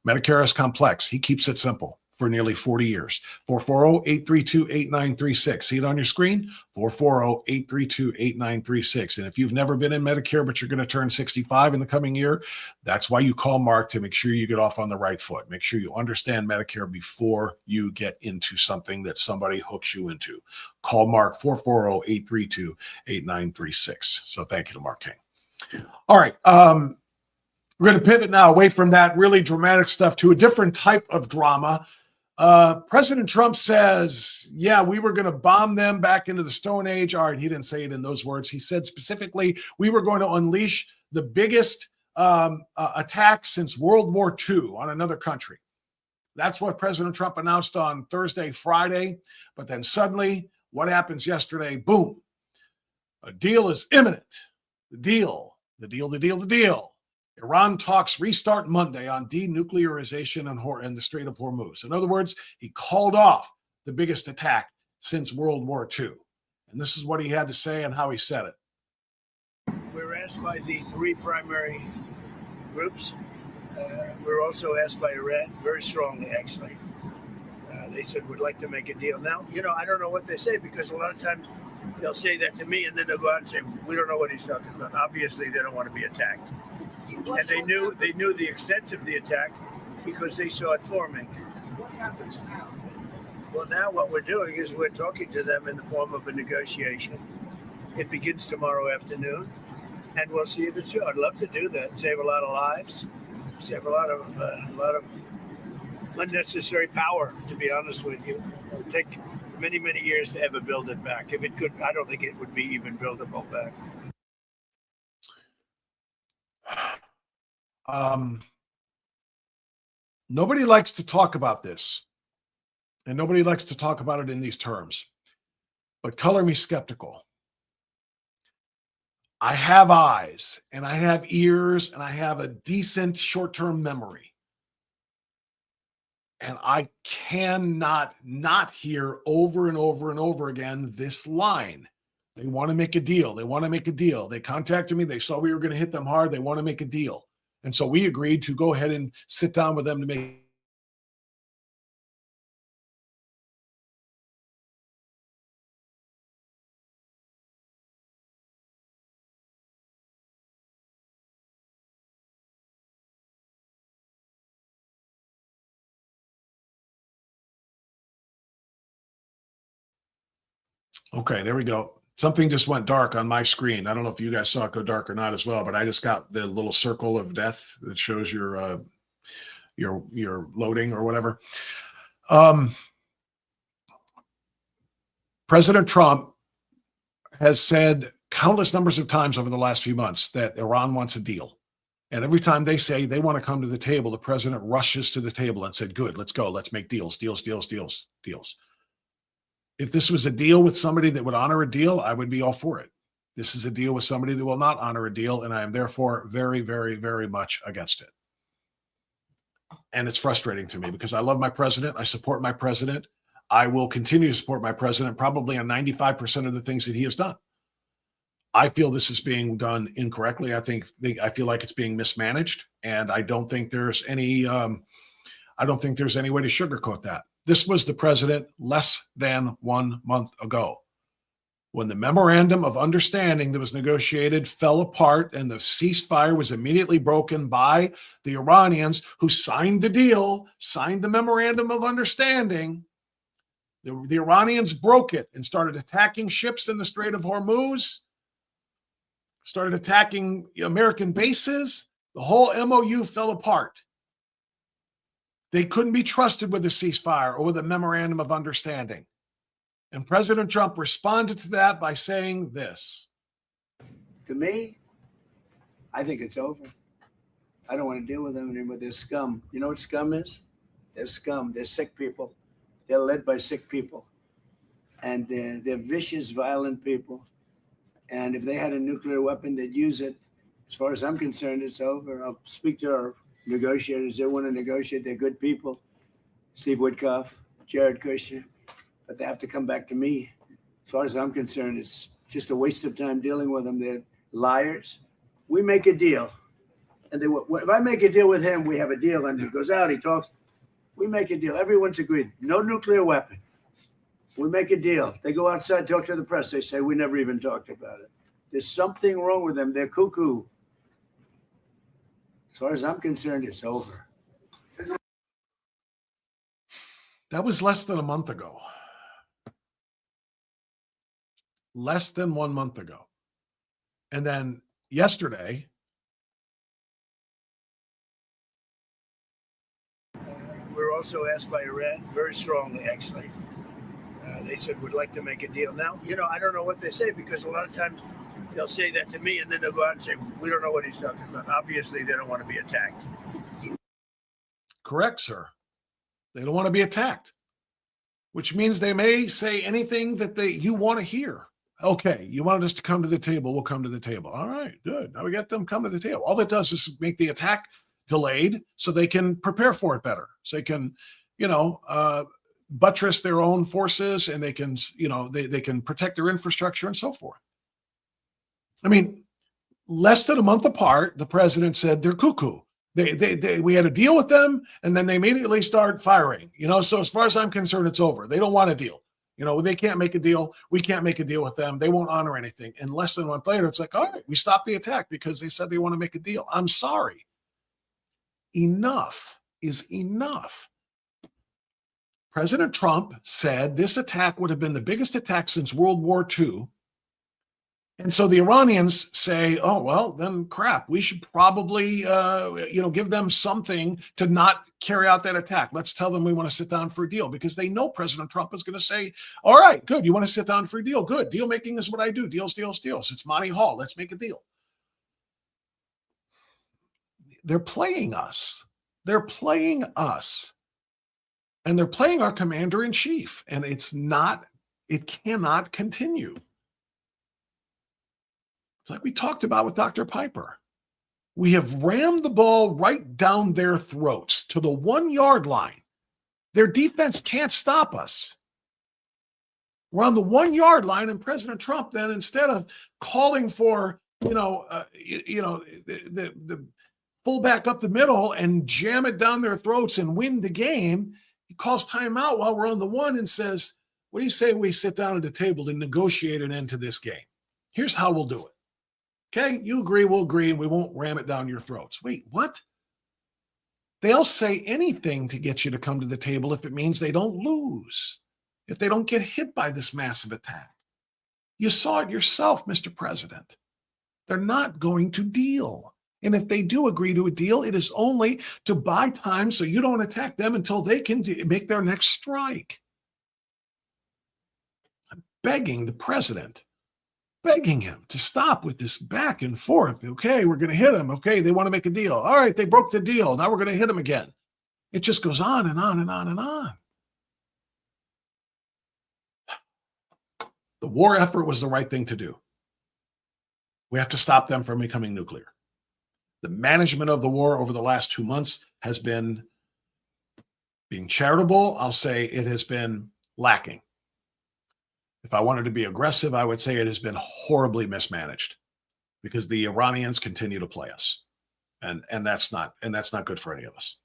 Medicare is complex. He keeps it simple. For nearly 40 years. 440-832-8936. See it on your screen? 440-832-8936. And if you've never been in Medicare, but you're going to turn 65 in the coming year, that's why you call Mark to make sure you get off on the right foot. Make sure you understand Medicare before you get into something that somebody hooks you into. Call Mark, 440-832-8936. So thank you to Mark King. All right. We're going to pivot now away from that really dramatic stuff to a different type of drama. President Trump says, yeah, we were going to bomb them back into the Stone Age. All right, he didn't say it in those words. He said specifically, we were going to unleash the biggest attack since World War II on another country. That's what President Trump announced on Thursday, Friday. But then suddenly, what happens yesterday? Boom. A deal is imminent. The deal. Iran talks restart Monday on denuclearization in the Strait of Hormuz. In other words, he called off the biggest attack since World War II. And this is what he had to say and how he said it. We were asked by the three primary groups. We were also asked by Iran, very strongly, actually. They said, we'd like to make a deal. Now, I don't know what they say, because a lot of times they'll say that to me, and then they'll go out and say, we don't know what he's talking about. Obviously, they don't want to be attacked. And they knew the extent of the attack because they saw it forming. What happens now? Well, now what we're doing is we're talking to them in the form of a negotiation. It begins tomorrow afternoon, and we'll see if it's true. I'd love to do that, save a lot of lives, save a lot of unnecessary power, to be honest with you. It would take many, many years to ever build it back. If it could, I don't think it would be even buildable back. Nobody likes to talk about this, and nobody likes to talk about it in these terms, but color me skeptical. I have eyes, and I have ears, and I have a decent short-term memory. And I cannot not hear over and over and over again this line. They want to make a deal. They want to make a deal. They contacted me. They saw we were going to hit them hard. They want to make a deal. And so we agreed to go ahead and sit down with them to make. Okay, there we go. Something just went dark on my screen. I don't know if you guys saw it go dark or not as well, but I just got the little circle of death that shows your loading or whatever. President Trump has said countless numbers of times over the last few months that Iran wants a deal. And every time they say they want to come to the table, the president rushes to the table and said, good, let's go. Let's make deals. If this was a deal with somebody that would honor a deal, I would be all for it. This is a deal with somebody that will not honor a deal, and I am therefore very, very, very much against it. And it's frustrating to me because I love my president. I support my president. I will continue to support my president probably on 95% of the things that he has done. I feel this is being done incorrectly. I feel like it's being mismanaged, and I don't think there's any way to sugarcoat that. This was the president less than 1 month ago when the memorandum of understanding that was negotiated fell apart and the ceasefire was immediately broken by the Iranians who signed the deal, signed the memorandum of understanding. The Iranians broke it and started attacking ships in the Strait of Hormuz, started attacking American bases. The whole MOU fell apart. They couldn't be trusted with a ceasefire or with a memorandum of understanding. And President Trump responded to that by saying this. To me, I think it's over. I don't want to deal with them anymore. They're scum. You know what scum is? They're scum. They're sick people. They're led by sick people. And they're vicious, violent people. And if they had a nuclear weapon, they'd use it. As far as I'm concerned, it's over. I'll speak to our negotiators. They want to negotiate. They're good people. Steve Witkoff, Jared Kushner. But they have to come back to me. As far as I'm concerned, it's just a waste of time dealing with them. They're liars. We make a deal. And if I make a deal with him, we have a deal. And he goes out, he talks. We make a deal. Everyone's agreed. No nuclear weapon. We make a deal. They go outside, talk to the press. They say, we never even talked about it. There's something wrong with them. They're cuckoo. As far as I'm concerned, it's over. That was less than a month ago. Less than 1 month ago. And then yesterday, We were also asked by Iran, very strongly, actually. They said, we'd like to make a deal. Now, I don't know what they say because a lot of times they'll say that to me and then they'll go out and say, we don't know what he's talking about. Obviously, they don't want to be attacked. correct, sir. They don't want to be attacked, which means they may say anything that you want to hear. Okay, you wanted us to come to the table. We'll come to the table. All right, good. Now we got them come to the table. All that does is make the attack delayed so they can prepare for it better. So they can, buttress their own forces, and they can, they can protect their infrastructure and so forth. I mean, less than a month apart, the president said they're cuckoo. We had a deal with them, and then they immediately start firing. So as far as I'm concerned, it's over. They don't want a deal. They can't make a deal. We can't make a deal with them. They won't honor anything. And less than a month later, it's like, all right, we stopped the attack because they said they want to make a deal. I'm sorry. Enough is enough. President Trump said this attack would have been the biggest attack since World War II. And so the Iranians say, oh, well, then crap, we should probably, give them something to not carry out that attack. Let's tell them we want to sit down for a deal, because they know President Trump is going to say, all right, good. You want to sit down for a deal? Good. Deal making is what I do. Deals, deals, deals. It's Monte Hall. Let's make a deal. They're playing us. They're playing us. And they're playing our commander in chief. And it cannot continue. It's like we talked about with Dr. Piper. We have rammed the ball right down their throats to the 1 yard line. Their defense can't stop us. We're on the 1 yard line, and President Trump then, instead of calling for, the fullback up the middle and jam it down their throats and win the game, he calls timeout while we're on the 1 and says, what do you say we sit down at the table and negotiate an end to this game? Here's how we'll do it. Okay, you agree, we'll agree, and we won't ram it down your throats. Wait, what? They'll say anything to get you to come to the table if it means they don't lose, if they don't get hit by this massive attack. You saw it yourself, Mr. President. They're not going to deal. And if they do agree to a deal, it is only to buy time so you don't attack them until they can make their next strike. I'm begging the president, begging him to stop with this back and forth. Okay, we're going to hit them. Okay, they want to make a deal. All right, they broke the deal. Now we're going to hit them again. It just goes on and on and on and on. The war effort was the right thing to do. We have to stop them from becoming nuclear. The management of the war over the last 2 months has been, being charitable, I'll say it has been lacking. If I wanted to be aggressive, I would say it has been horribly mismanaged, because the Iranians continue to play us. And that's not good for any of us.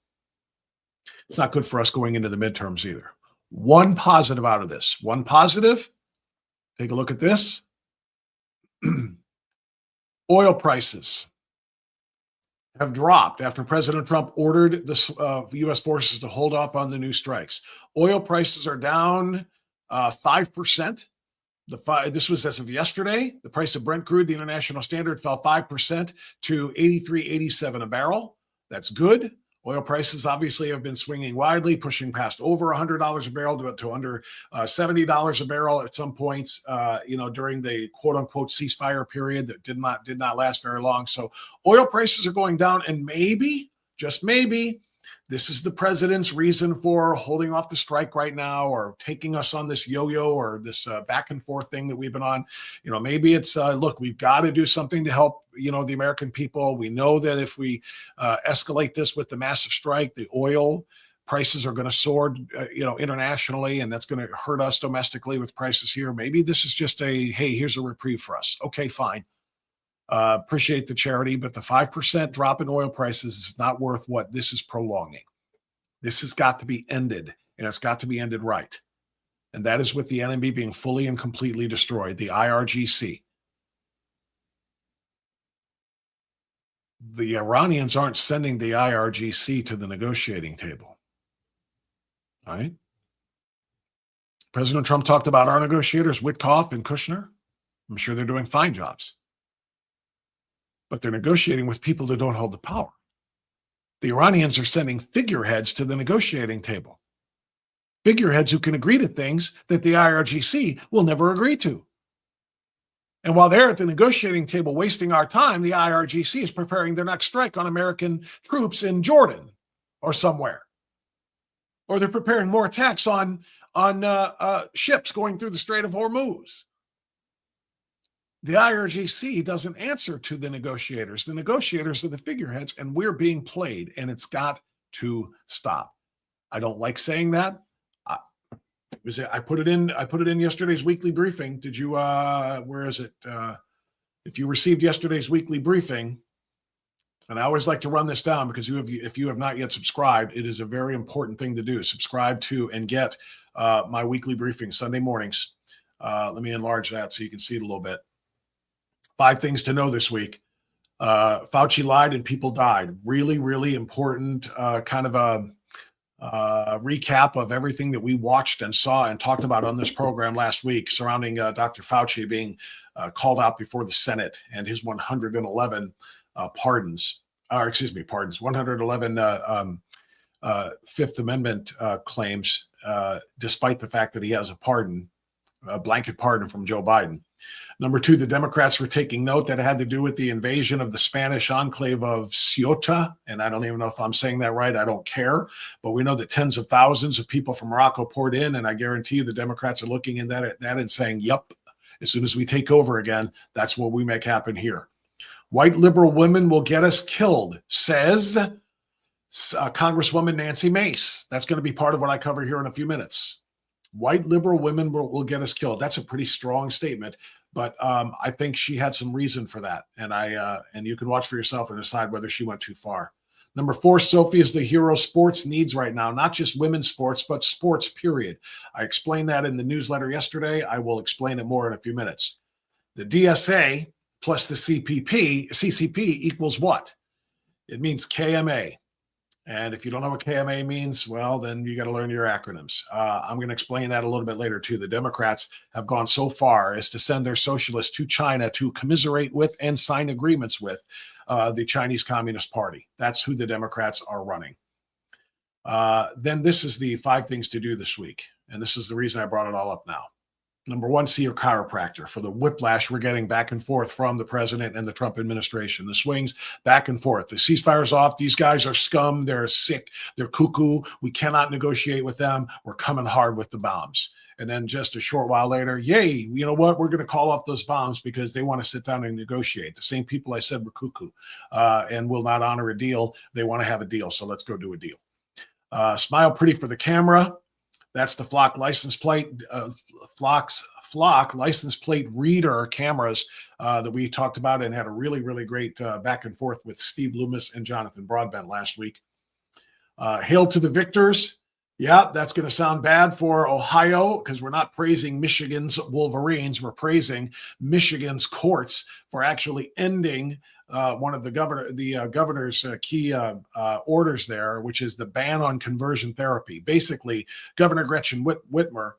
It's not good for us going into the midterms either. One positive out of this. One positive, take a look at this. Oil prices have dropped after President Trump ordered the U.S. forces to hold off on the new strikes. Oil prices are down 5%. This was as of yesterday. The price of Brent crude, the international standard, fell 5% to $83.87 a barrel. That's good. Oil prices obviously have been swinging widely, pushing past over $100 a barrel to under $70 a barrel at some points, during the quote unquote ceasefire period that did not last very long. So oil prices are going down, and maybe, just maybe, this is the president's reason for holding off the strike right now, or taking us on this yo-yo or this back and forth thing that we've been on. Maybe it's, look, we've got to do something to help, the American people. We know that if we escalate this with the massive strike, the oil prices are going to soar, internationally, and that's going to hurt us domestically with prices here. Maybe this is just hey, here's a reprieve for us. Okay, fine. Appreciate the charity, but the 5% drop in oil prices is not worth what this is prolonging. This has got to be ended, and it's got to be ended right. And that is with the enemy being fully and completely destroyed, the IRGC. The Iranians aren't sending the IRGC to the negotiating table. All right? President Trump talked about our negotiators, Witkoff and Kushner. I'm sure they're doing fine jobs. But they're negotiating with people that don't hold the power. The Iranians are sending figureheads to the negotiating table. Figureheads who can agree to things that the IRGC will never agree to. And while they're at the negotiating table wasting our time, the IRGC is preparing their next strike on American troops in Jordan or somewhere. Or they're preparing more attacks on ships going through the Strait of Hormuz. The IRGC doesn't answer to the negotiators. The negotiators are the figureheads, and we're being played, and it's got to stop. I don't like saying that. I put it in yesterday's weekly briefing. Did you? Where is it? If you received yesterday's weekly briefing, and I always like to run this down because if you have not yet subscribed, it is a very important thing to do. Subscribe to and get my weekly briefing Sunday mornings. Let me enlarge that so you can see it a little bit. 5 things to know this week. Fauci lied and people died. Really, really important kind of a recap of everything that we watched and saw and talked about on this program last week surrounding Dr. Fauci being called out before the Senate and his 111 pardons, 111 Fifth Amendment claims, despite the fact that he has a blanket pardon from Joe Biden. Number 2, the Democrats were taking note that it had to do with the invasion of the Spanish enclave of Ceuta. And I don't even know if I'm saying that right. I don't care. But we know that tens of thousands of people from Morocco poured in. And I guarantee you the Democrats are looking at that and saying, yep, as soon as we take over again, that's what we make happen here. White liberal women will get us killed, says Congresswoman Nancy Mace. That's going to be part of what I cover here in a few minutes. White liberal women will get us killed. That's a pretty strong statement, but I think she had some reason for that. And you can watch for yourself and decide whether she went too far. Number 4, Sophie is the hero sports needs right now, not just women's sports, but sports, period. I explained that in the newsletter yesterday. I will explain it more in a few minutes. The DSA plus the CCP equals what? It means KMA. And if you don't know what KMA means, well, then you got to learn your acronyms. I'm going to explain that a little bit later, too. The Democrats have gone so far as to send their socialists to China to commiserate with and sign agreements with the Chinese Communist Party. That's who the Democrats are running. Then this is the 5 things to do this week. And this is the reason I brought it all up now. Number 1, see your chiropractor for the whiplash we're getting back and forth from the president and the Trump administration. The swings back and forth. The ceasefire's off. These guys are scum. They're sick. They're cuckoo. We cannot negotiate with them. We're coming hard with the bombs. And then just a short while later, yay, you know what? We're going to call off those bombs because they want to sit down and negotiate. The same people I said were cuckoo and will not honor a deal. They want to have a deal. So let's go do a deal. Smile pretty for the camera. That's the Flock license plate, Flock license plate reader cameras that we talked about and had a really, really great back and forth with Steve Loomis and Jonathan Broadbent last week. Hail to the victors. Yeah, that's going to sound bad for Ohio because we're not praising Michigan's Wolverines. We're praising Michigan's courts for actually ending one of the governor's key orders there, which is the ban on conversion therapy. Basically, Governor Gretchen Whitmer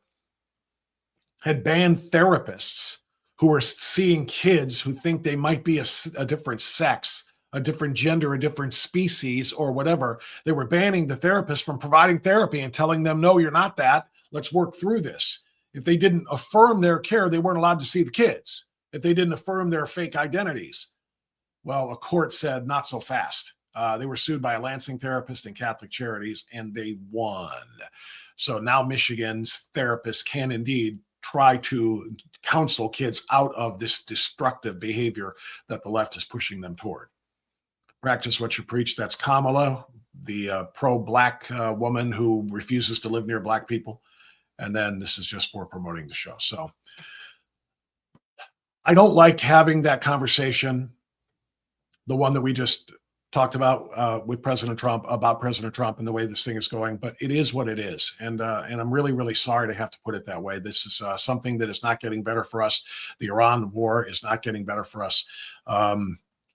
had banned therapists who were seeing kids who think they might be a different sex, a different gender, a different species, or whatever. They were banning the therapists from providing therapy and telling them, no, you're not that. Let's work through this. If they didn't affirm their care, they weren't allowed to see the kids. If they didn't affirm their fake identities. Well, a court said not so fast. They were sued by a Lansing therapist and Catholic Charities, and they won. So now Michigan's therapists can indeed try to counsel kids out of this destructive behavior that the left is pushing them toward. Practice what you preach. That's Kamala, the pro-black woman who refuses to live near black people. And then this is just for promoting the show. So I don't like having that conversation, the one that we just talked about with President Trump, about President Trump and the way this thing is going, but it is what it is. And I'm really, really sorry to have to put it that way. This is something that is not getting better for us. The Iran war is not getting better for us.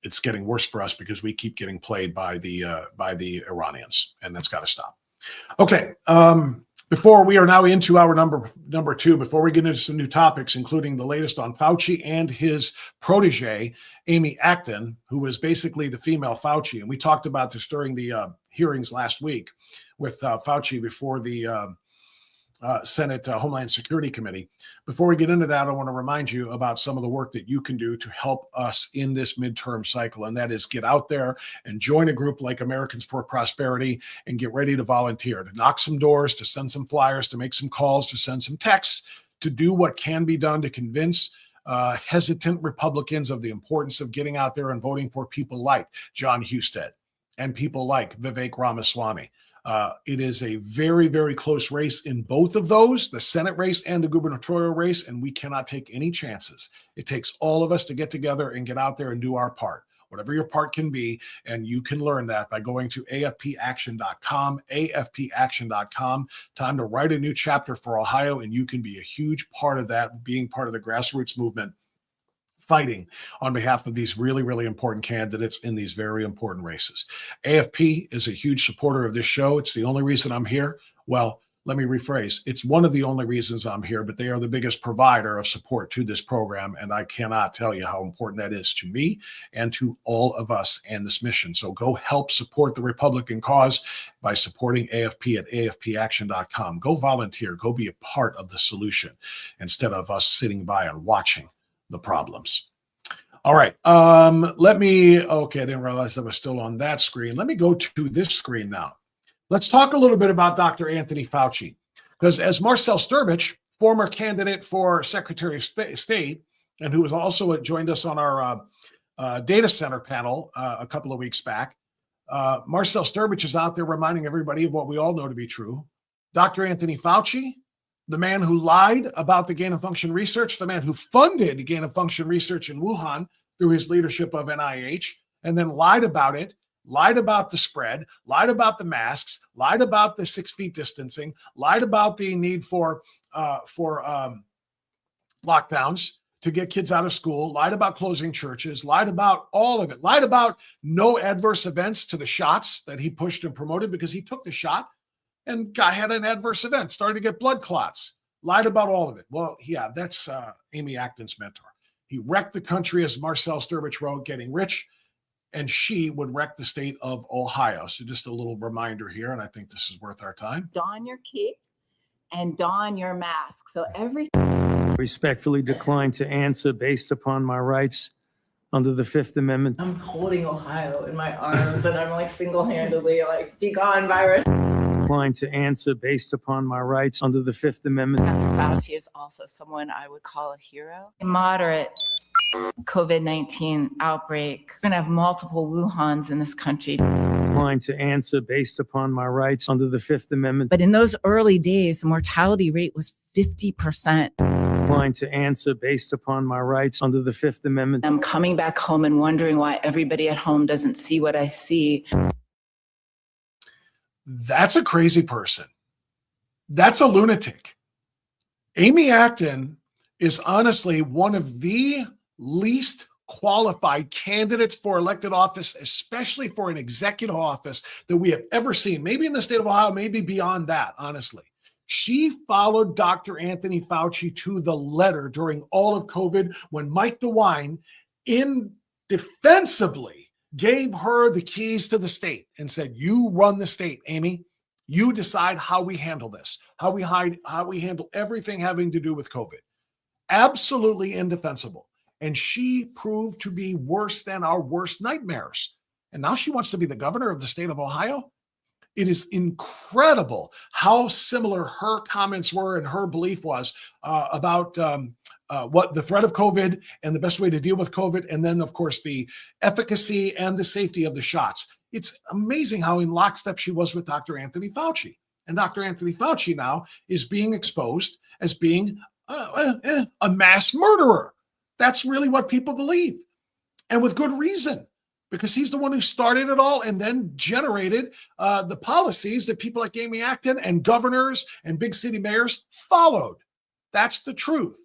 It's getting worse for us because we keep getting played by the Iranians, and that's got to stop. Okay. Before we are now into our number 2, before we get into some new topics, including the latest on Fauci and his protege, Amy Acton, who was basically the female Fauci. And we talked about this during the hearings last week with Fauci before the Senate Homeland Security Committee. Before we get into that, I want to remind you about some of the work that you can do to help us in this midterm cycle. And that is get out there and join a group like Americans for Prosperity and get ready to volunteer, to knock some doors, to send some flyers, to make some calls, to send some texts, to do what can be done to convince hesitant Republicans of the importance of getting out there and voting for people like John Husted and people like Vivek Ramaswamy. It is a very, very close race in both of those, the Senate race and the gubernatorial race, and we cannot take any chances. It takes all of us to get together and get out there and do our part, whatever your part can be, and you can learn that by going to afpaction.com, afpaction.com. Time to write a new chapter for Ohio, and you can be a huge part of that, being part of the grassroots movement, fighting on behalf of these really, really important candidates in these very important races. AFP is a huge supporter of this show. It's the only reason I'm here. Well, let me rephrase. It's one of the only reasons I'm here, but they are the biggest provider of support to this program, and I cannot tell you how important that is to me and to all of us and this mission. So go help support the Republican cause by supporting AFP at afpaction.com. Go volunteer. Go be a part of the solution instead of us sitting by and watching the problems. All right. I didn't realize I was still on that screen. Let me go to this screen now. Let's talk a little bit about Dr. Anthony Fauci, because as Marcel Sturbich, former candidate for Secretary of State, and who was also joined us on our data center panel a couple of weeks back, Marcel Sturbich is out there reminding everybody of what we all know to be true. Dr. Anthony Fauci, the man who lied about the gain-of-function research, the man who funded gain-of-function research in Wuhan through his leadership of NIH, and then lied about it, lied about the spread, lied about the masks, lied about the 6 feet distancing, lied about the need for lockdowns to get kids out of school, lied about closing churches, lied about all of it, lied about no adverse events to the shots that he pushed and promoted because he took the shot and had an adverse event, started to get blood clots, lied about all of it. Well, yeah, that's Amy Acton's mentor. He wrecked the country, as Marcel Sturbich wrote, getting rich, and she would wreck the state of Ohio. So just a little reminder here, and I think this is worth our time. Don your cape and don your mask. So Respectfully decline to answer based upon my rights under the Fifth Amendment. I'm holding Ohio in my arms and I'm like single-handedly like, be gone, virus. Decline to answer based upon my rights under the Fifth Amendment. Dr. Fauci is also someone I would call a hero. Moderate COVID-19 outbreak. We're going to have multiple Wuhans in this country. Decline to answer based upon my rights under the Fifth Amendment. But in those early days, the mortality rate was 50%. Decline to answer based upon my rights under the Fifth Amendment. I'm coming back home and wondering why everybody at home doesn't see what I see. That's a crazy person. That's a lunatic. Amy Acton is honestly one of the least qualified candidates for elected office, especially for an executive office, that we have ever seen. Maybe in the state of Ohio, maybe beyond that, honestly. She followed Dr. Anthony Fauci to the letter during all of COVID when Mike DeWine indefensibly gave her the keys to the state and said, you run the state, Amy. You decide how we handle this, how we handle everything having to do with COVID. Absolutely indefensible. And she proved to be worse than our worst nightmares. And now she wants to be the governor of the state of Ohio. It is incredible how similar her comments were and her belief was about what the threat of COVID and the best way to deal with COVID. And then, of course, the efficacy and the safety of the shots. It's amazing how in lockstep she was with Dr. Anthony Fauci. And Dr. Anthony Fauci now is being exposed as being a mass murderer. That's really what people believe. And with good reason, because he's the one who started it all and then generated the policies that people like Amy Acton and governors and big city mayors followed. That's the truth.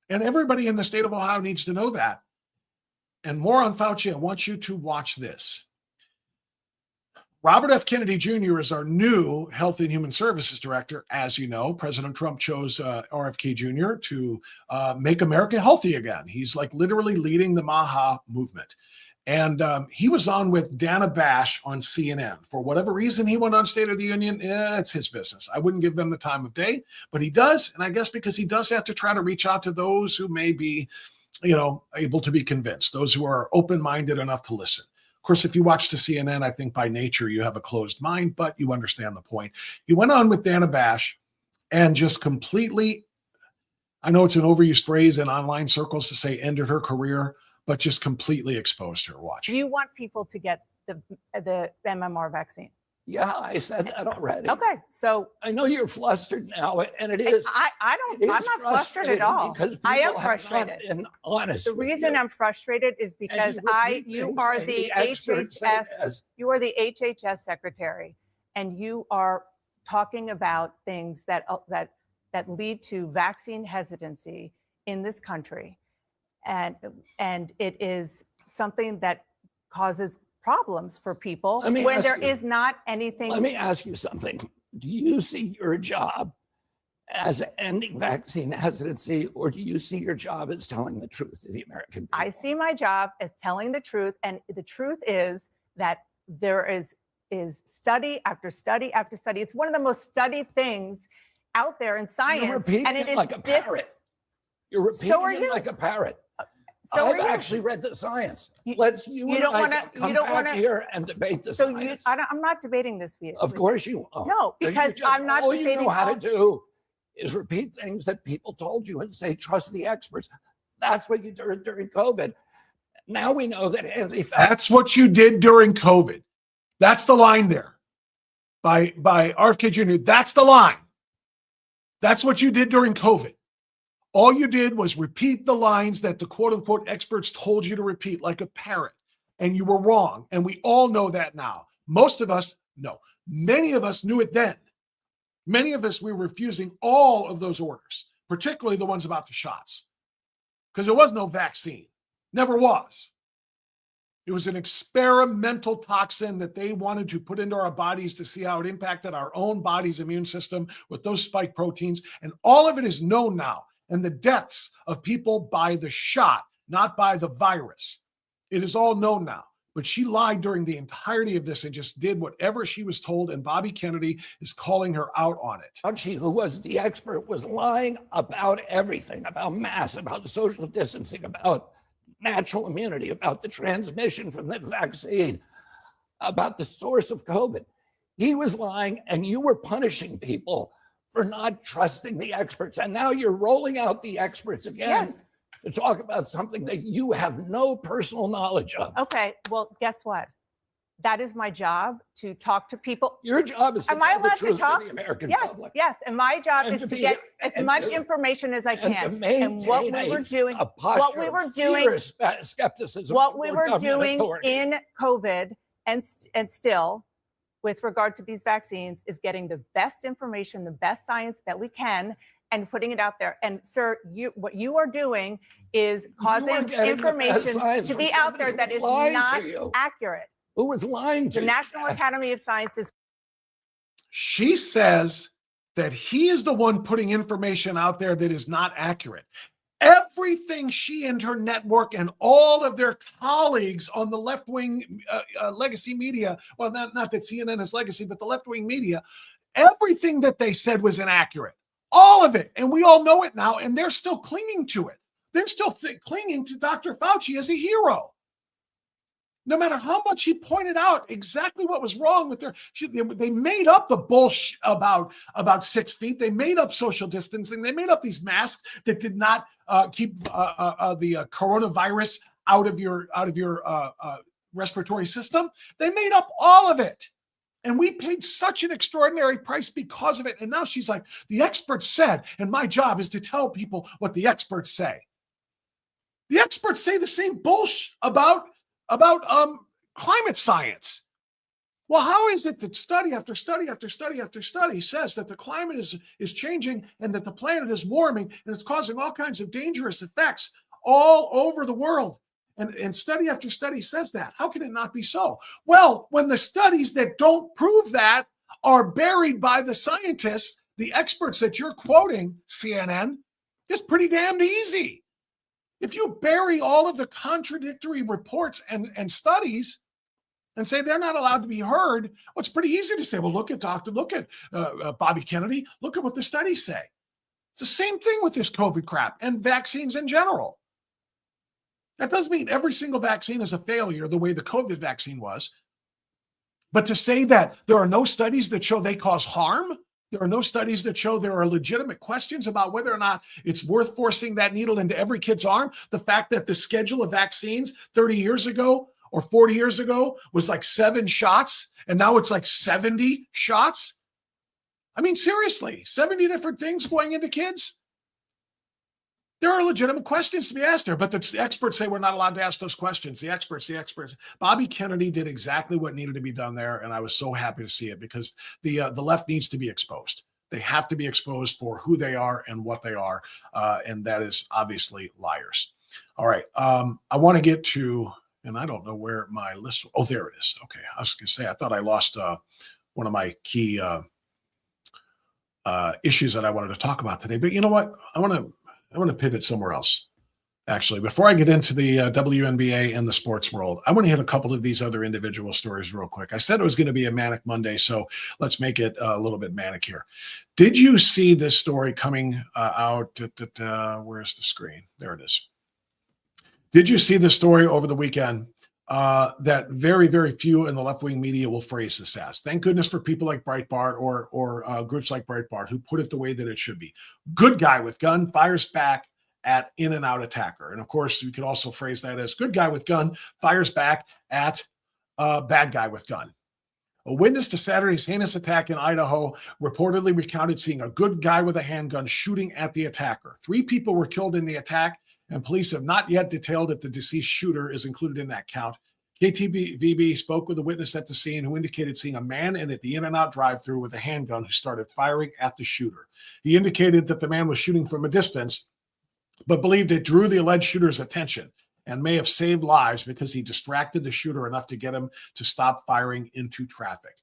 And everybody in the state of Ohio needs to know that. And more on Fauci, I want you to watch this. Robert F. Kennedy Jr. is our new Health and Human Services Director. As you know, President Trump chose RFK Jr. to make America healthy again. He's like literally leading the MAHA movement. And he was on with Dana Bash on CNN. For whatever reason he went on State of the Union, it's his business. I wouldn't give them the time of day, but he does. And I guess because he does have to try to reach out to those who may be, able to be convinced, those who are open-minded enough to listen. Of course, if you watch the CNN, I think by nature you have a closed mind, but you understand the point. He went on with Dana Bash and just completely, I know it's an overused phrase in online circles to say ended her career, but just completely exposed her. Watch. Do you want people to get the MMR vaccine? Yeah, I said that already. Okay, so I know you're flustered now, and it is. I'm not flustered at all. Because I am people have not frustrated. been honest The with reason you. I'm frustrated is because you are the HHS secretary, and you are talking about things that lead to vaccine hesitancy in this country, and it is something that causes problems for people when there is not anything. Let me ask you something. Do you see your job as ending vaccine hesitancy, or do you see your job as telling the truth to the American people? I see my job as telling the truth, and the truth is that there is study after study after study. It's one of the most studied things out there in science. You're repeating and it is like a parrot. You're repeating it like a parrot. I've actually read the science. You don't want to come back here and debate the science. I'm not debating this with you. Of course you won't. No, because I'm not debating. All you know how to do is repeat things that people told you and say, trust the experts. That's what you did during COVID. Now we know that that's what you did during COVID. That's the line there by RFK Jr. That's the line. That's what you did during COVID. All you did was repeat the lines that the quote unquote experts told you to repeat like a parrot. And you were wrong. And we all know that now. Most of us, no. Many of us knew it then. Many of us, we were refusing all of those orders, particularly the ones about the shots. Because there was no vaccine. Never was. It was an experimental toxin that they wanted to put into our bodies to see how it impacted our own body's immune system with those spike proteins. And all of it is known now. And the deaths of people by the shot, not by the virus. It is all known now. But she lied during the entirety of this and just did whatever she was told. And Bobby Kennedy is calling her out on it. Fauci, who was the expert, was lying about everything, about masks, about social distancing, about natural immunity, about the transmission from the vaccine, about the source of COVID. He was lying, and you were punishing people for not trusting the experts. And now you're rolling out the experts again to talk about something that you have no personal knowledge of. Okay, well, guess what? That is my job, to talk to people. Your job is to tell the truth to the American public. Yes, and my job is to get as much information as I can. And what we were doing, skepticism, what we were doing in COVID and still with regard to these vaccines is getting the best information, the best science that we can, and putting it out there. And sir, what you are doing is causing information to be out there that is not accurate. Who was lying to you? The National Academy of Sciences. She says that he is the one putting information out there that is not accurate. Everything she and her network and all of their colleagues on the left-wing legacy media, well, not that CNN is legacy, but the left-wing media, everything that they said was inaccurate. All of it. And we all know it now, and they're still clinging to it. They're still clinging to Dr. Fauci as a hero. No matter how much he pointed out exactly what was wrong with they made up the bullshit about 6 feet. They made up social distancing. They made up these masks that did not keep the coronavirus out of your respiratory system. They made up all of it. And we paid such an extraordinary price because of it. And now she's like, the experts said, and my job is to tell people what the experts say. The experts say the same bullshit about climate science. Well, how is it that study after study after study after study says that the climate is changing and that the planet is warming and it's causing all kinds of dangerous effects all over the world? And study after study says that. How can it not be so? Well, when the studies that don't prove that are buried by the scientists, the experts that you're quoting, CNN, it's pretty damned easy. If you bury all of the contradictory reports and studies and say they're not allowed to be heard, well, it's pretty easy to say, well, look at Bobby Kennedy. Look at what the studies say. It's the same thing with this COVID crap and vaccines in general. That doesn't mean every single vaccine is a failure the way the COVID vaccine was. But to say that there are no studies that show they cause harm, There are no studies that show there are legitimate questions about whether or not it's worth forcing that needle into every kid's arm. The fact that the schedule of vaccines 30 years ago or 40 years ago was like 7 shots, and now it's like 70 shots. I mean, seriously, 70 different things going into kids. There are legitimate questions to be asked there, but the experts say we're not allowed to ask those questions. The experts. Bobby Kennedy did exactly what needed to be done there, and I was so happy to see it because the left needs to be exposed. They have to be exposed for who they are and what they are, and that is obviously liars. All right, I want to get to, and I don't know where my list. Oh, there it is. Okay, I was going to say I thought I lost one of my key issues that I wanted to talk about today, but you know what? I want to pivot somewhere else. Actually, before I get into the WNBA and the sports world, I want to hit a couple of these other individual stories real quick. I said it was going to be a Manic Monday, so let's make it a little bit manic here. Did you see this story coming out? Where's the screen? There it is. Did you see the story over the weekend that very, very few in the left-wing media will phrase this as? Thank goodness for people like Breitbart or groups like Breitbart who put it the way that it should be. Good guy with gun fires back at in-and-out attacker. And of course, you could also phrase that as good guy with gun fires back at bad guy with gun. A witness to Saturday's heinous attack in Idaho reportedly recounted seeing a good guy with a handgun shooting at the attacker. 3 people were killed in the attack, and police have not yet detailed if the deceased shooter is included in that count. KTVB spoke with a witness at the scene who indicated seeing a man in at the In-N-Out drive-thru with a handgun who started firing at the shooter. He indicated that the man was shooting from a distance, but believed it drew the alleged shooter's attention and may have saved lives because he distracted the shooter enough to get him to stop firing into traffic.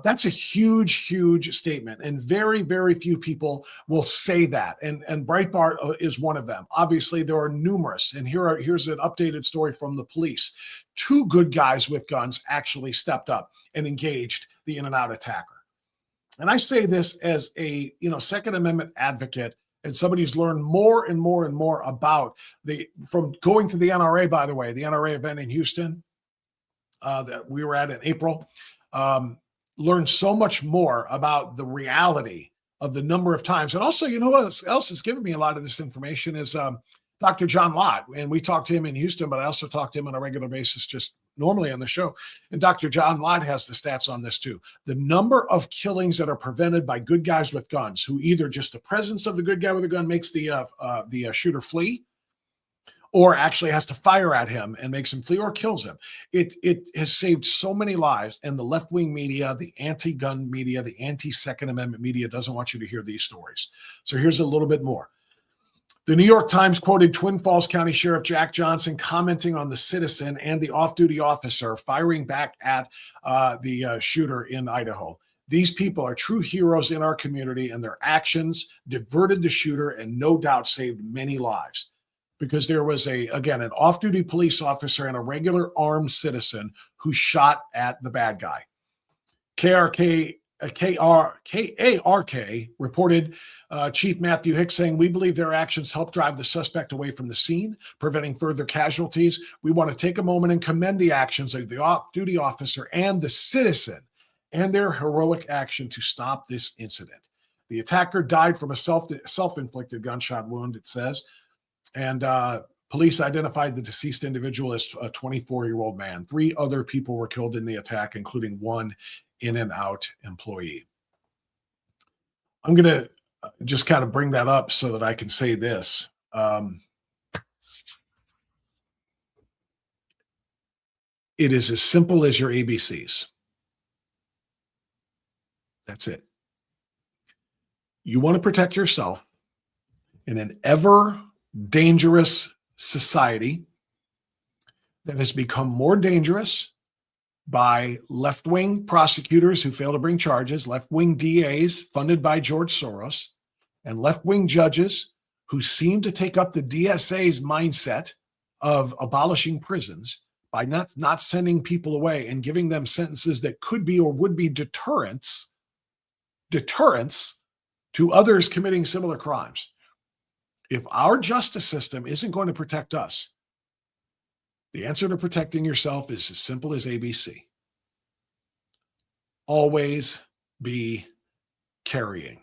That's a huge, huge statement, and very, very few people will say that, and Breitbart is one of them. Obviously, there are numerous, and here's an updated story from the police. 2 good guys with guns actually stepped up and engaged the In-N-Out attacker. And I say this as a Second Amendment advocate and somebody who's learned more and more and more about from going to the NRA, by the way, the NRA event in Houston that we were at in April. Learned so much more about the reality of the number of times. And also, you know what else has given me a lot of this information is Dr. John Lott. And we talked to him in Houston, but I also talk to him on a regular basis just normally on the show. And Dr. John Lott has the stats on this too. The number of killings that are prevented by good guys with guns, who either just the presence of the good guy with a gun makes the shooter flee, or actually has to fire at him and makes him flee or kills him. It has saved so many lives, and the left-wing media, the anti-gun media, the anti-Second Amendment media doesn't want you to hear these stories. So here's a little bit more. The New York Times quoted Twin Falls County Sheriff Jack Johnson commenting on the citizen and the off-duty officer firing back at the shooter in Idaho. These people are true heroes in our community, and their actions diverted the shooter and no doubt saved many lives. Because there was an off-duty police officer and a regular armed citizen who shot at the bad guy. KARK reported Chief Matthew Hicks saying, "We believe their actions helped drive the suspect away from the scene, preventing further casualties. We want to take a moment and commend the actions of the off-duty officer and the citizen and their heroic action to stop this incident." The attacker died from a self-inflicted gunshot wound, it says. And police identified the deceased individual as a 24-year-old man. 3 other people were killed in the attack, including 1 In-N-Out employee. I'm going to just kind of bring that up so that I can say this. It is as simple as your ABCs. That's it. You want to protect yourself in an ever dangerous society that has become more dangerous by left-wing prosecutors who fail to bring charges, left-wing DAs funded by George Soros, and left-wing judges who seem to take up the DSA's mindset of abolishing prisons by not sending people away and giving them sentences that could be or would be deterrents to others committing similar crimes. If our justice system isn't going to protect us, the answer to protecting yourself is as simple as ABC. Always be carrying.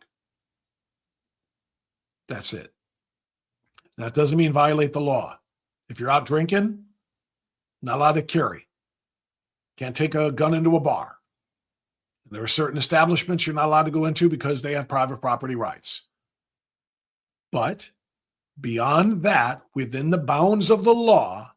That's it. That doesn't mean violate the law. If you're out drinking, not allowed to carry. Can't take a gun into a bar. There are certain establishments you're not allowed to go into because they have private property rights. But beyond that, within the bounds of the law,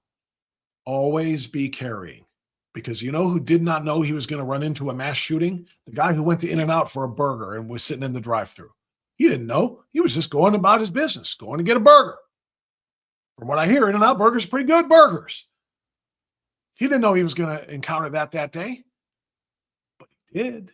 always be carrying. Because you know who did not know he was going to run into a mass shooting? The guy who went to In-N-Out for a burger and was sitting in the drive-thru. He didn't know. He was just going about his business, going to get a burger. From what I hear, In-N-Out burgers are pretty good burgers. He didn't know he was going to encounter that day, but he did.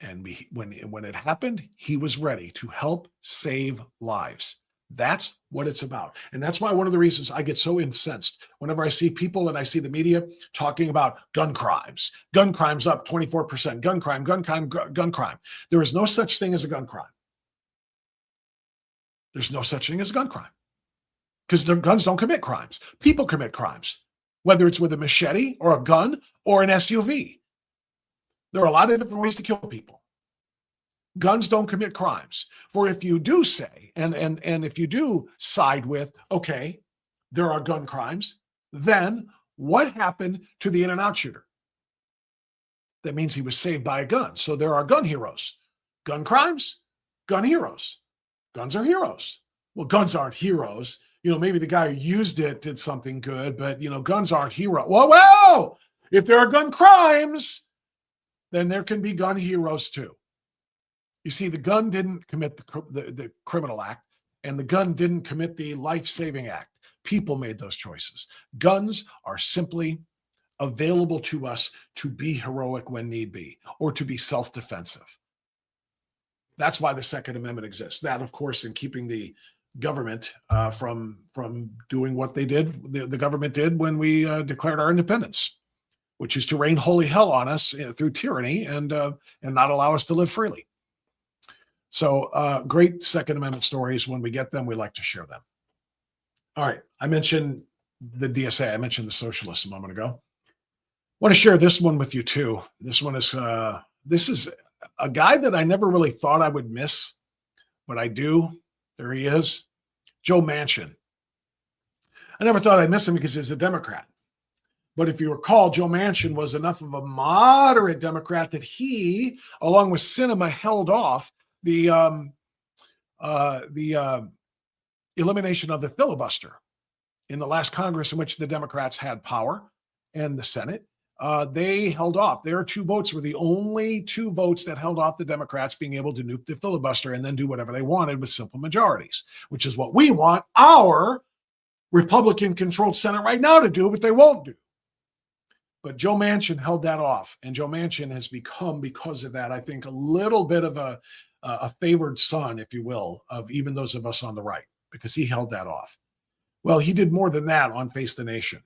And when it happened, he was ready to help save lives. That's what it's about. And that's why one of the reasons I get so incensed whenever I see people and I see the media talking about gun crimes. Gun crimes up 24%. Gun crime. There is no such thing as a gun crime. There's no such thing as a gun crime. Because the guns don't commit crimes. People commit crimes, whether it's with a machete or a gun or an SUV. There are a lot of different ways to kill people. Guns don't commit crimes. For if you do say, and if you do side with, okay, there are gun crimes, then what happened to the In-N-Out shooter? That means he was saved by a gun. So there are gun heroes. Gun crimes, gun heroes. Guns are heroes. Well, guns aren't heroes. You know, maybe the guy who used it did something good, but, you know, guns aren't heroes. Whoa! If there are gun crimes, then there can be gun heroes too. You see, the gun didn't commit the criminal act, and the gun didn't commit the life-saving act. People made those choices. Guns are simply available to us to be heroic when need be, or to be self-defensive. That's why the Second Amendment exists. That, of course, in keeping the government from doing what they did, the government did when we declared our independence, which is to rain holy hell on us through tyranny and not allow us to live freely. So great Second Amendment stories. When we get them, we like to share them. All right. I mentioned the DSA. I mentioned the socialists a moment ago. I want to share this one with you too. This one is, this is a guy that I never really thought I would miss, but I do. There he is, Joe Manchin. I never thought I'd miss him because he's a Democrat. But if you recall, Joe Manchin was enough of a moderate Democrat that he, along with Sinema, held off the elimination of the filibuster in the last Congress in which the Democrats had power and the Senate. They held off. Their 2 votes were the only 2 votes that held off the Democrats being able to nuke the filibuster and then do whatever they wanted with simple majorities, which is what we want our Republican-controlled Senate right now to do, but they won't do. But Joe Manchin held that off, and Joe Manchin has become, because of that, I think, a little bit of a favored son, if you will, of even those of us on the right, because he held that off. Well, he did more than that on Face the Nation.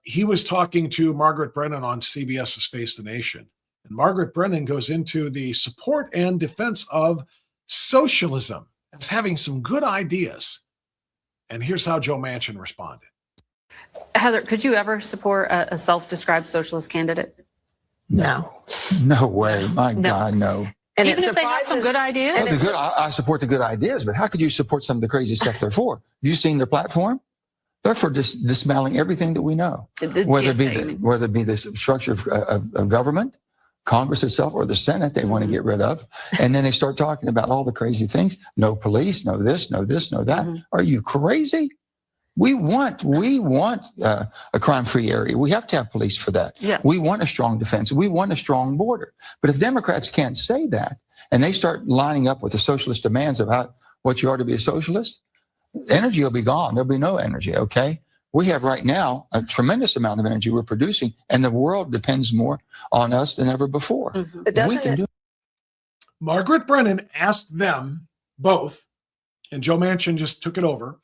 He was talking to Margaret Brennan on CBS's Face the Nation. And Margaret Brennan goes into the support and defense of socialism as having some good ideas. And here's how Joe Manchin responded. Heather, could you ever support a self-described socialist candidate? No. No way. My God, no. And even it if they have some good ideas? I support the good ideas, but how could you support some of the crazy stuff they're for? Have you seen their platform? They're for dismantling everything that we know, whether it be the structure of government, Congress itself, or the Senate they want to get rid of. And then they start talking about all the crazy things. No police, no this, no this, no that. Are you crazy? We want a crime-free area. We have to have police for that. Yeah. We want a strong defense. We want a strong border. But if Democrats can't say that, and they start lining up with the socialist demands of what you are to be a socialist, energy will be gone. There'll be no energy, okay? We have right now a tremendous amount of energy we're producing, and the world depends more on us than ever before. Margaret Brennan asked them both, and Joe Manchin just took it over,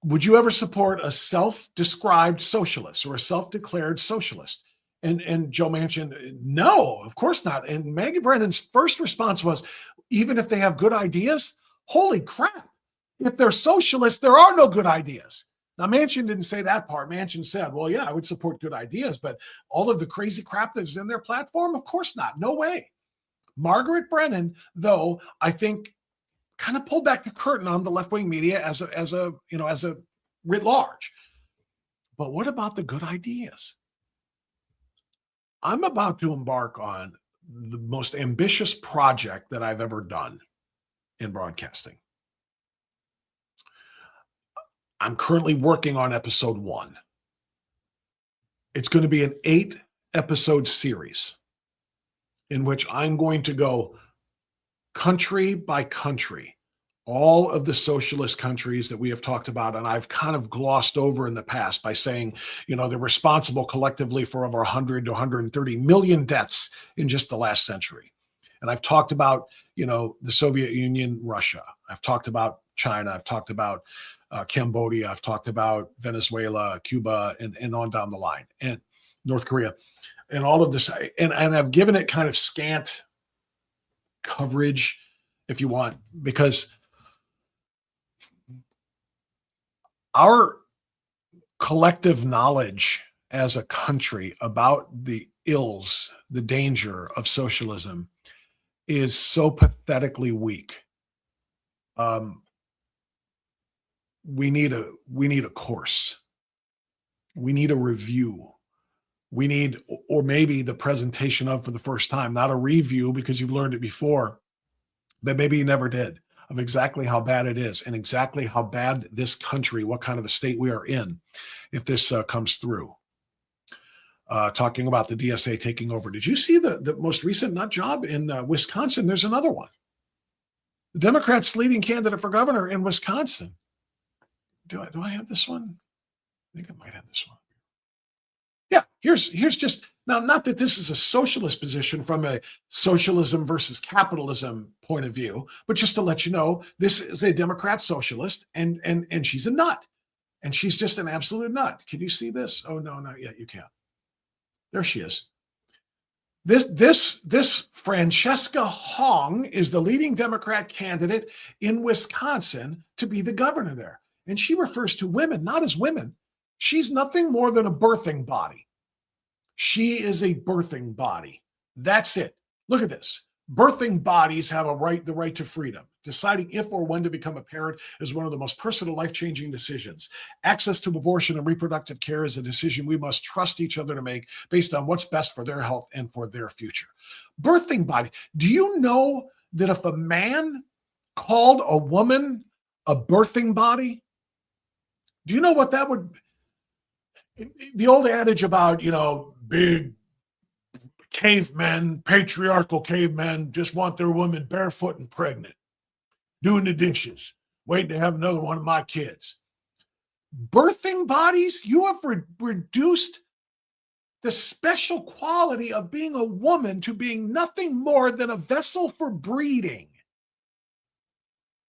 would you ever support a self-described socialist or a self-declared socialist? And Joe Manchin, no, of course not. And Maggie Brennan's first response was, even if they have good ideas, holy crap. If they're socialists, there are no good ideas. Now, Manchin didn't say that part. Manchin said, well, yeah, I would support good ideas, but all of the crazy crap that's in their platform, of course not. No way. Margaret Brennan, though, I think kind of pulled back the curtain on the left-wing media as a writ large. But what about the good ideas? I'm about to embark on the most ambitious project that I've ever done in broadcasting. I'm currently working on episode 1. It's going to be an 8-episode series in which I'm going to go country by country, all of the socialist countries that we have talked about, and I've kind of glossed over in the past by saying, they're responsible collectively for over 100 to 130 million deaths in just the last century. And I've talked about, the Soviet Union, Russia. I've talked about China. I've talked about Cambodia. I've talked about Venezuela, Cuba, and on down the line, and North Korea, and all of this. And I've given it kind of scant coverage, if you want, because our collective knowledge as a country about the ills, the danger of socialism is so pathetically weak. We need a course. We need a review. We need, or maybe the presentation of for the first time, not a review because you've learned it before, but maybe you never did, of exactly how bad it is and exactly how bad this country, what kind of a state we are in, if this comes through. Talking about the DSA taking over. Did you see the most recent nut job in Wisconsin? There's another one. The Democrats' leading candidate for governor in Wisconsin. Do I have this one? I think I might have this one. Yeah, here's just, now, not that this is a socialist position from a socialism versus capitalism point of view, but just to let you know, this is a Democrat socialist, and she's a nut. And she's just an absolute nut. Can you see this? Oh, no, not yet. You can't. There she is. This Francesca Hong is the leading Democrat candidate in Wisconsin to be the governor there. And she refers to women not as women. She's nothing more than a birthing body. She is a birthing body. That's it. Look at this. Birthing bodies have the right to freedom. Deciding if or when to become a parent is one of the most personal, life-changing decisions. Access to abortion and reproductive care is a decision we must trust each other to make based on what's best for their health and for their future. Birthing body. Do you know that if a man called a woman a birthing body, do you know what that would... The old adage about, big cavemen, patriarchal cavemen, just want their women barefoot and pregnant, doing the dishes, waiting to have another one of my kids. Birthing bodies, you have reduced the special quality of being a woman to being nothing more than a vessel for breeding.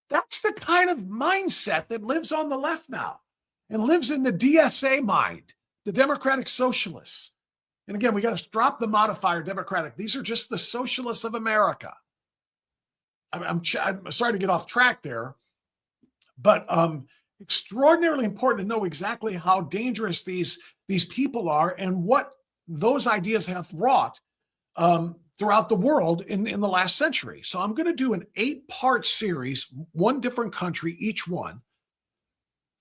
That's the kind of mindset that lives on the left now and lives in the DSA mind, the Democratic Socialists. And again, we got to drop the modifier Democratic. These are just the socialists of America. I'm sorry to get off track there, but extraordinarily important to know exactly how dangerous these people are and what those ideas have wrought throughout the world in the last century. So I'm going to do an 8-part series, one different country, each one,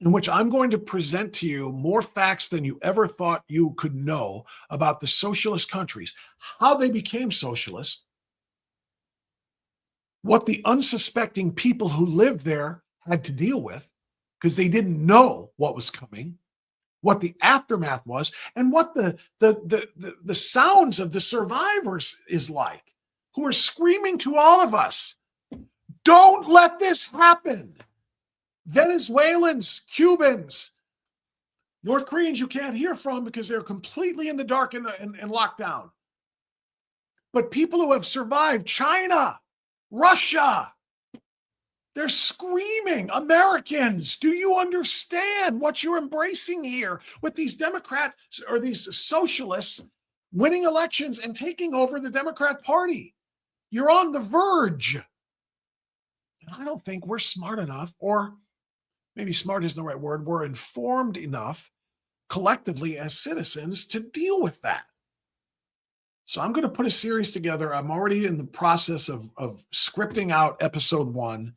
in which I'm going to present to you more facts than you ever thought you could know about the socialist countries, how they became socialist, what the unsuspecting people who lived there had to deal with because they didn't know what was coming, what the aftermath was, and what the sounds of the survivors is like, who are screaming to all of us, don't let this happen. Venezuelans, Cubans, North Koreans you can't hear from because they're completely in the dark and locked down. But people who have survived, China, Russia, they're screaming, Americans, do you understand what you're embracing here with these Democrats or these socialists winning elections and taking over the Democrat Party? You're on the verge. And I don't think we're smart enough, or maybe smart isn't the right word, we're informed enough collectively as citizens to deal with that. So I'm going to put a series together. I'm already in the process of scripting out episode 1.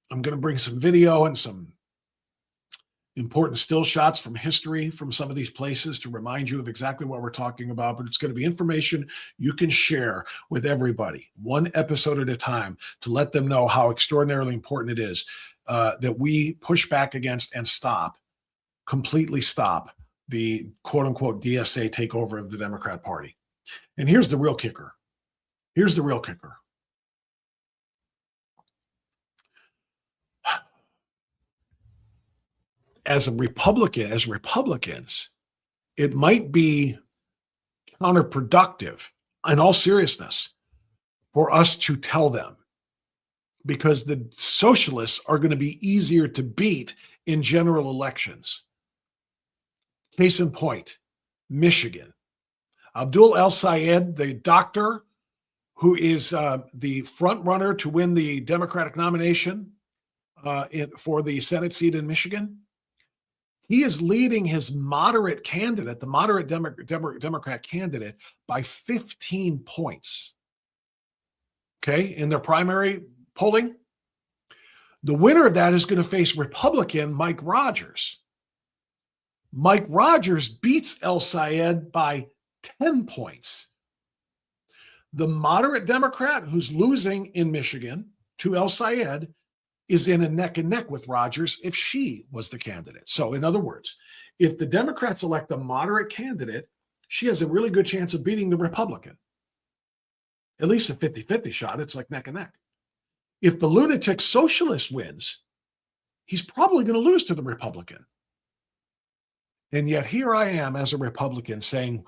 I'm going to bring some video and some important still shots from history from some of these places to remind you of exactly what we're talking about. But it's going to be information you can share with everybody, one episode at a time, to let them know how extraordinarily important it is that we push back against and completely stop the quote unquote DSA takeover of the Democrat Party. And here's the real kicker. Here's the real kicker. As Republicans, it might be counterproductive, in all seriousness, for us to tell them, because the socialists are going to be easier to beat in general elections. Case in point, Michigan. Abdul El-Sayed, the doctor who is the front runner to win the Democratic nomination for the Senate seat in Michigan, he is leading his moderate candidate, the moderate Democrat candidate, by 15 points. Okay, in their primary polling. The winner of that is going to face Republican Mike Rogers. Mike Rogers beats El-Sayed by 10 points. The moderate Democrat who's losing in Michigan to El-Sayed is in a neck and neck with Rogers if she was the candidate. So in other words, if the Democrats elect a moderate candidate, she has a really good chance of beating the Republican. At least a 50-50 shot. It's like neck and neck. If the lunatic socialist wins, he's probably going to lose to the Republican. And yet here I am as a Republican saying,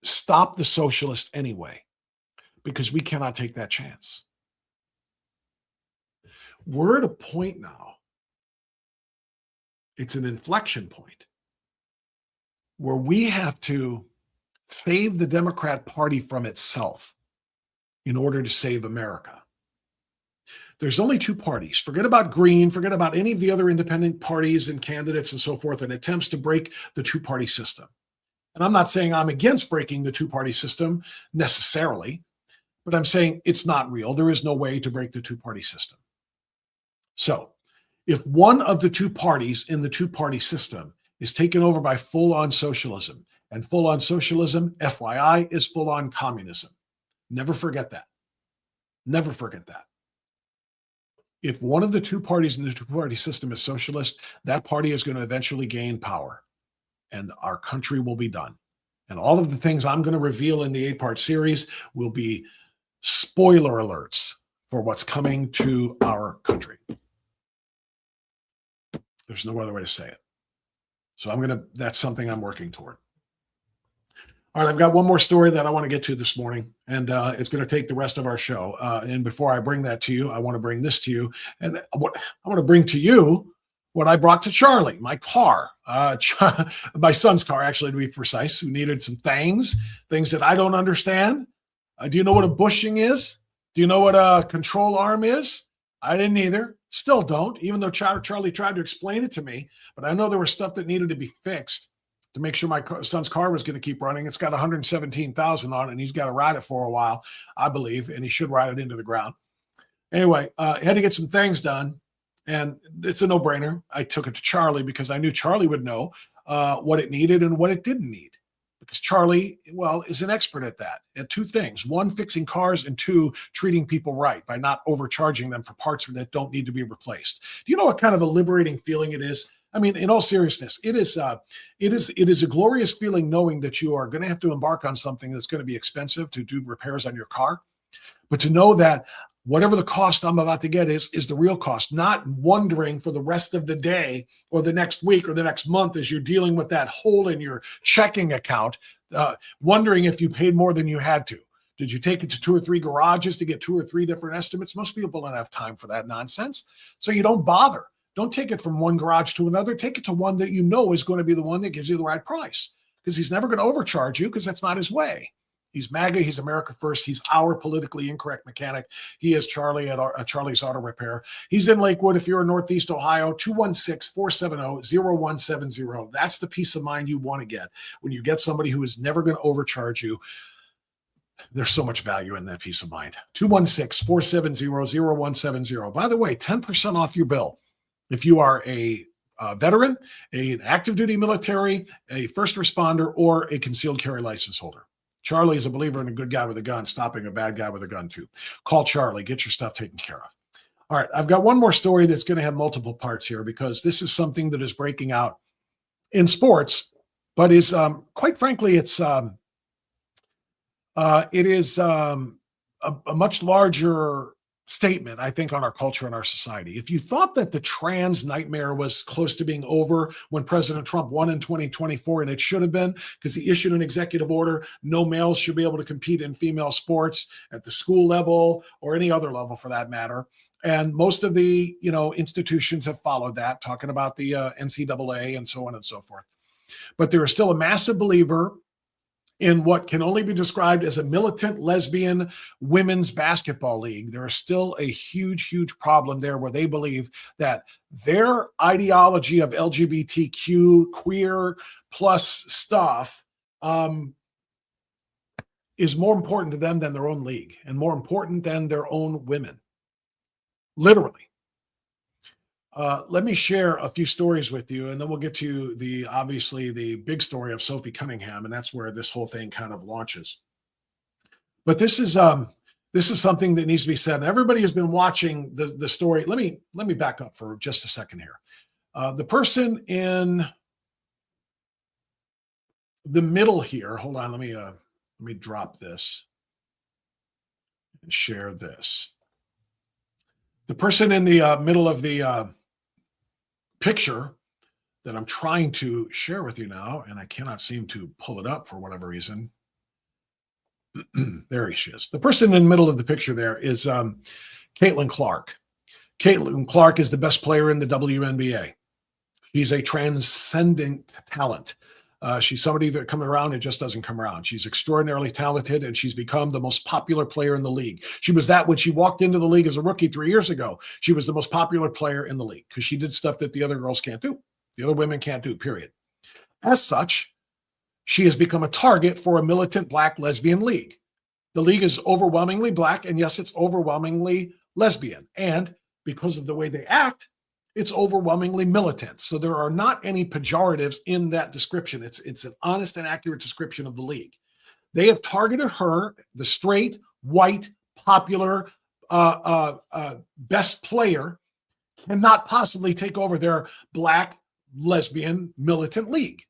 stop the socialist anyway, because we cannot take that chance. We're at a point now, it's an inflection point, where we have to save the Democrat Party from itself in order to save America. There's only two parties. Forget about Green, forget about any of the other independent parties and candidates and so forth, and attempts to break the two-party system. And I'm not saying I'm against breaking the two-party system necessarily, but I'm saying it's not real. There is no way to break the two-party system. So if one of the two parties in the two-party system is taken over by full-on socialism, and full-on socialism, FYI, is full-on communism. Never forget that. Never forget that. If one of the two parties in the two-party system is socialist, that party is going to eventually gain power, and our country will be done. And all of the things I'm going to reveal in the 8-part series will be spoiler alerts for what's coming to our country. There's no other way to say it. So that's something I'm working toward. All right, I've got one more story that I want to get to this morning, and it's going to take the rest of our show. And before I bring that to you, I want to bring this to you. And what I want to bring to you what I brought to Charlie, my car, my son's car, actually, to be precise, who needed some things that I don't understand. Do you know what a bushing is? Do you know what a control arm is? I didn't either. Still don't, even though Charlie tried to explain it to me. But I know there was stuff that needed to be fixed to make sure my son's car was going to keep running. It's got 117,000 on it, and he's got to ride it for a while, I believe, and he should ride it into the ground. Anyway, I had to get some things done, and it's a no-brainer. I took it to Charlie because I knew Charlie would know what it needed and what it didn't need. Because Charlie, well, is an expert at that, at two things. One, fixing cars, and two, treating people right by not overcharging them for parts that don't need to be replaced. Do you know what kind of a liberating feeling it is? I mean, in all seriousness, it is a glorious feeling knowing that you are going to have to embark on something that's going to be expensive to do repairs on your car, but to know that whatever the cost I'm about to get is the real cost, not wondering for the rest of the day or the next week or the next month as you're dealing with that hole in your checking account, wondering if you paid more than you had to. Did you take it to 2 or 3 garages to get 2 or 3 different estimates? Most people don't have time for that nonsense. So you don't bother. Don't take it from one garage to another. Take it to one that you know is going to be the one that gives you the right price, because he's never going to overcharge you, because that's not his way. He's MAGA. He's America First. He's our politically incorrect mechanic. He is Charlie at Charlie's Auto Repair. He's in Lakewood. If you're in Northeast Ohio, 216-470-0170. That's the peace of mind you want to get when you get somebody who is never going to overcharge you. There's so much value in that peace of mind. 216-470-0170. By the way, 10% off your bill if you are a veteran, an active duty military, a first responder, or a concealed carry license holder. Charlie is a believer in a good guy with a gun, stopping a bad guy with a gun too. Call Charlie, get your stuff taken care of. All right, I've got one more story that's going to have multiple parts here because this is something that is breaking out in sports, but is quite frankly, it is a much larger statement, I think, on our culture and our society. If you thought that the trans nightmare was close to being over when President Trump won in 2024, and it should have been because he issued an executive order, no males should be able to compete in female sports at the school level or any other level for that matter. And most of the, institutions have followed that, talking about the NCAA and so on and so forth. But there is still a massive believer in what can only be described as a militant lesbian women's basketball league. There is still a huge, huge problem there where they believe that their ideology of LGBTQ, queer plus stuff is more important to them than their own league and more important than their own women. Literally. Let me share a few stories with you, and then we'll get to obviously the big story of Sophie Cunningham, and that's where this whole thing kind of launches. But this is something that needs to be said. And everybody has been watching the story. Let me back up for just a second here. The person in the middle here. Hold on. Let me drop this and share this. The person in the middle of the picture that I'm trying to share with you now, and I cannot seem to pull it up for whatever reason. There she is. The person in the middle of the picture there is Caitlin Clark. Caitlin Clark is the best player in the WNBA. She's a transcendent talent. She's somebody that comes around and just doesn't come around. She's extraordinarily talented, and she's become the most popular player in the league. She was that when she walked into the league as a rookie 3 years ago. She was the most popular player in the league because she did stuff that the other girls can't do. The other women can't do, period. As such, she has become a target for a militant black lesbian league. The league is overwhelmingly black, and yes, it's overwhelmingly lesbian. And because of the way they act, it's overwhelmingly militant. So there are not any pejoratives in that description. It's an honest and accurate description of the league. They have targeted her, the straight, white, popular, best player, cannot possibly take over their black, lesbian, militant league.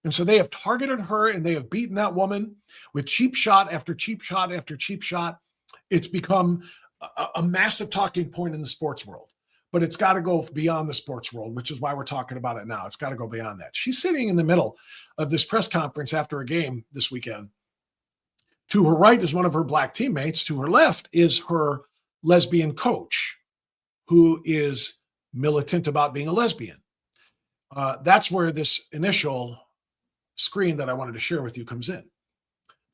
And so they have targeted her, and they have beaten that woman with cheap shot after cheap shot after cheap shot. It's become a massive talking point in the sports world. But it's got to go beyond the sports world, which is why we're talking about it now. It's got to go beyond that. She's sitting in the middle of this press conference after a game this weekend. To her right is one of her black teammates. To her left is her lesbian coach, who is militant about being a lesbian. That's where this initial screen that I wanted to share with you comes in.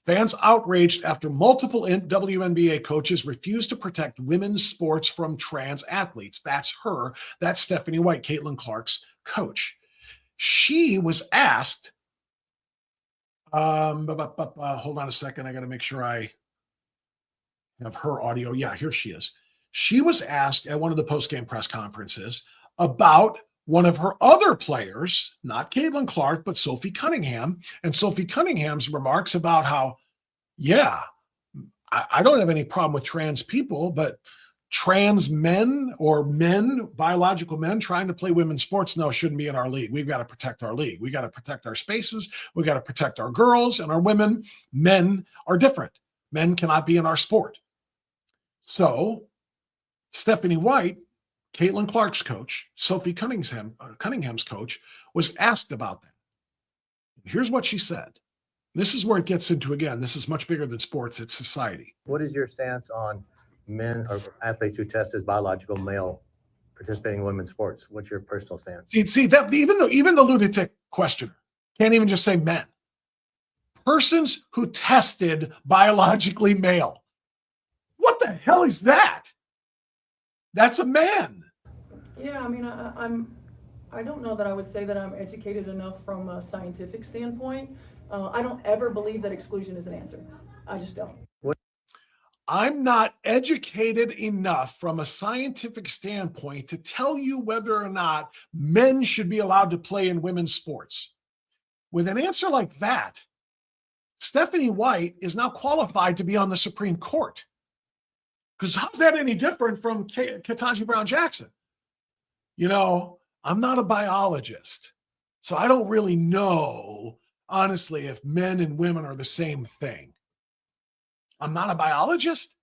Fans outraged after multiple WNBA coaches refused to protect women's sports from trans athletes. That's her. That's Stephanie White, Caitlin Clark's coach. She was asked, hold on a second. I got to make sure I have her audio. Yeah, here she is. She was asked at one of the post-game press conferences about one of her other players, not Caitlin Clark, but Sophie Cunningham, and Sophie Cunningham's remarks about how, yeah, I don't have any problem with trans people, but trans men or men, biological men trying to play women's sports, no, shouldn't be in our league. We've got to protect our league. We got to protect our spaces. We got to protect our girls and our women. Men are different. Men cannot be in our sport. So Stephanie White, Caitlin Clark's coach, Sophie Cunningham's coach, was asked about that. Here's what she said. This is where it gets into, again, this is much bigger than sports, it's society. What is your stance on men or athletes who test as biological male participating in women's sports? What's your personal stance? See that even the lunatic questioner can't even just say men. Persons who tested biologically male. What the hell is that? That's a man. Yeah, I mean, I don't know that I would say that I'm educated enough from a scientific standpoint. I don't ever believe that exclusion is an answer. I just don't. I'm not educated enough from a scientific standpoint to tell you whether or not men should be allowed to play in women's sports. With an answer like that, Stephanie White is now qualified to be on the Supreme Court. Because how's that any different from Ketanji Brown Jackson? You know, I'm not a biologist, so I don't really know, honestly, if men and women are the same thing. I'm not a biologist.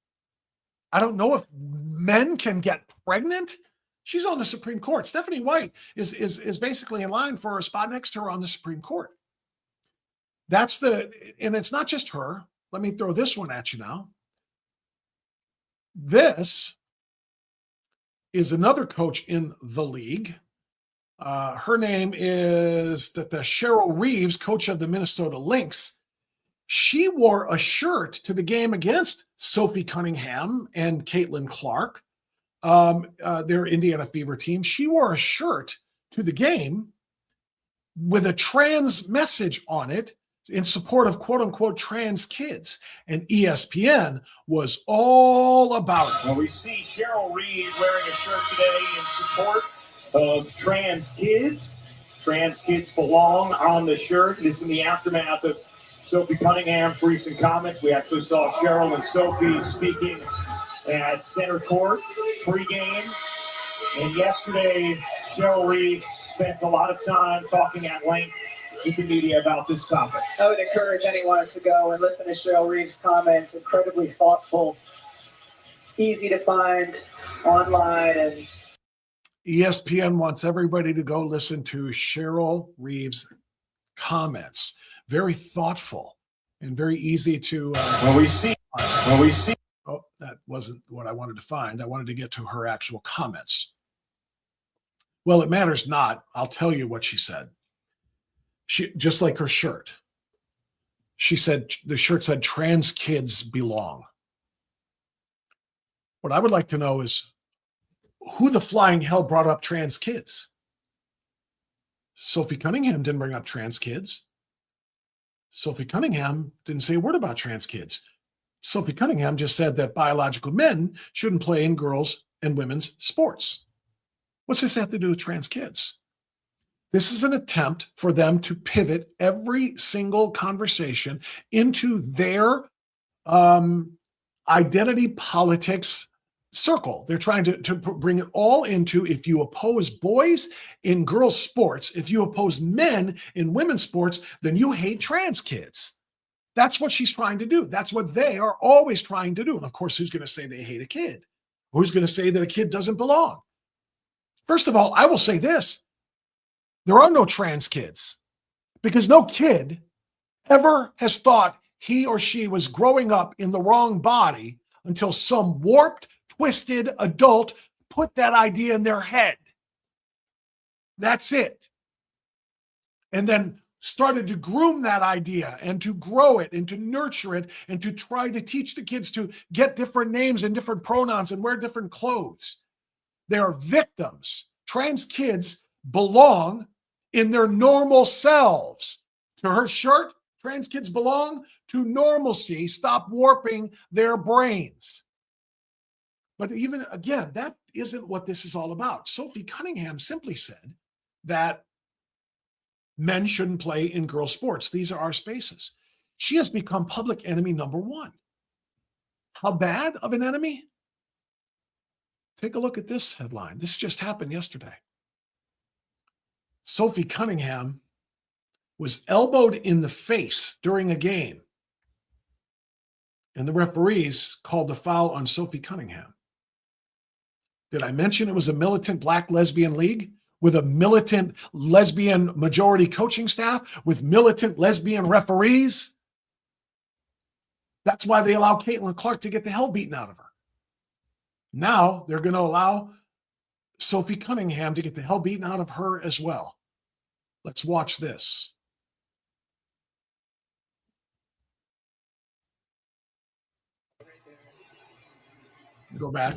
I don't know if men can get pregnant. She's on the Supreme Court. Stephanie White is basically in line for a spot next to her on the Supreme Court. And it's not just her. Let me throw this one at you now. This is another coach in the league. Her name is Cheryl Reeves, coach of the Minnesota Lynx. She wore a shirt to the game against Sophie Cunningham and Caitlin Clark, their Indiana Fever team. She wore a shirt to the game with a trans message on it in support of quote unquote trans kids. And ESPN was all about it. Well, we see Cheryl Reeves wearing a shirt today in support of trans kids. Trans kids belong on the shirt. This is in the aftermath of Sophie Cunningham's recent comments. We actually saw Cheryl and Sophie speaking at center court pregame. And yesterday, Cheryl Reeves spent a lot of time talking at length with the media about this topic. I would encourage anyone to go and listen to Cheryl Reeves' comments. Incredibly thoughtful, easy to find online. And ESPN wants everybody to go listen to Cheryl Reeves' comments. Very thoughtful and very easy to. We see. Oh, that wasn't what I wanted to find. I wanted to get to her actual comments. Well, it matters not. I'll tell you what she said. She, just like her shirt, she said, the shirt said, trans kids belong. What I would like to know is who the flying hell brought up trans kids? Sophie Cunningham didn't bring up trans kids. Sophie Cunningham didn't say a word about trans kids. Sophie Cunningham just said that biological men shouldn't play in girls' and women's sports. What's this have to do with trans kids? This is an attempt for them to pivot every single conversation into their identity politics circle. They're trying to bring it all into, if you oppose boys in girls' sports, if you oppose men in women's sports, then you hate trans kids. That's what she's trying to do. That's what they are always trying to do. And of course, who's going to say they hate a kid? Who's going to say that a kid doesn't belong? First of all, I will say this. There are no trans kids because no kid ever has thought he or she was growing up in the wrong body until some warped, twisted adult put that idea in their head. That's it. And then started to groom that idea and to grow it and to nurture it and to try to teach the kids to get different names and different pronouns and wear different clothes. They are victims. Trans kids belong in their normal selves. To her shirt, trans kids belong to normalcy. Stop warping their brains. But even again, that isn't what this is all about. Sophie Cunningham simply said that men shouldn't play in girls' sports. These are our spaces. She has become public enemy number one. How bad of an enemy? Take a look at this headline. This just happened yesterday. Sophie Cunningham was elbowed in the face during a game, and the referees called the foul on Sophie Cunningham. Did I mention it was a militant black lesbian league with a militant lesbian majority coaching staff with militant lesbian referees? That's why they allow Caitlin Clark to get the hell beaten out of her. Now they're going to allow Sophie Cunningham to get the hell beaten out of her as well. Let's watch this. Go back.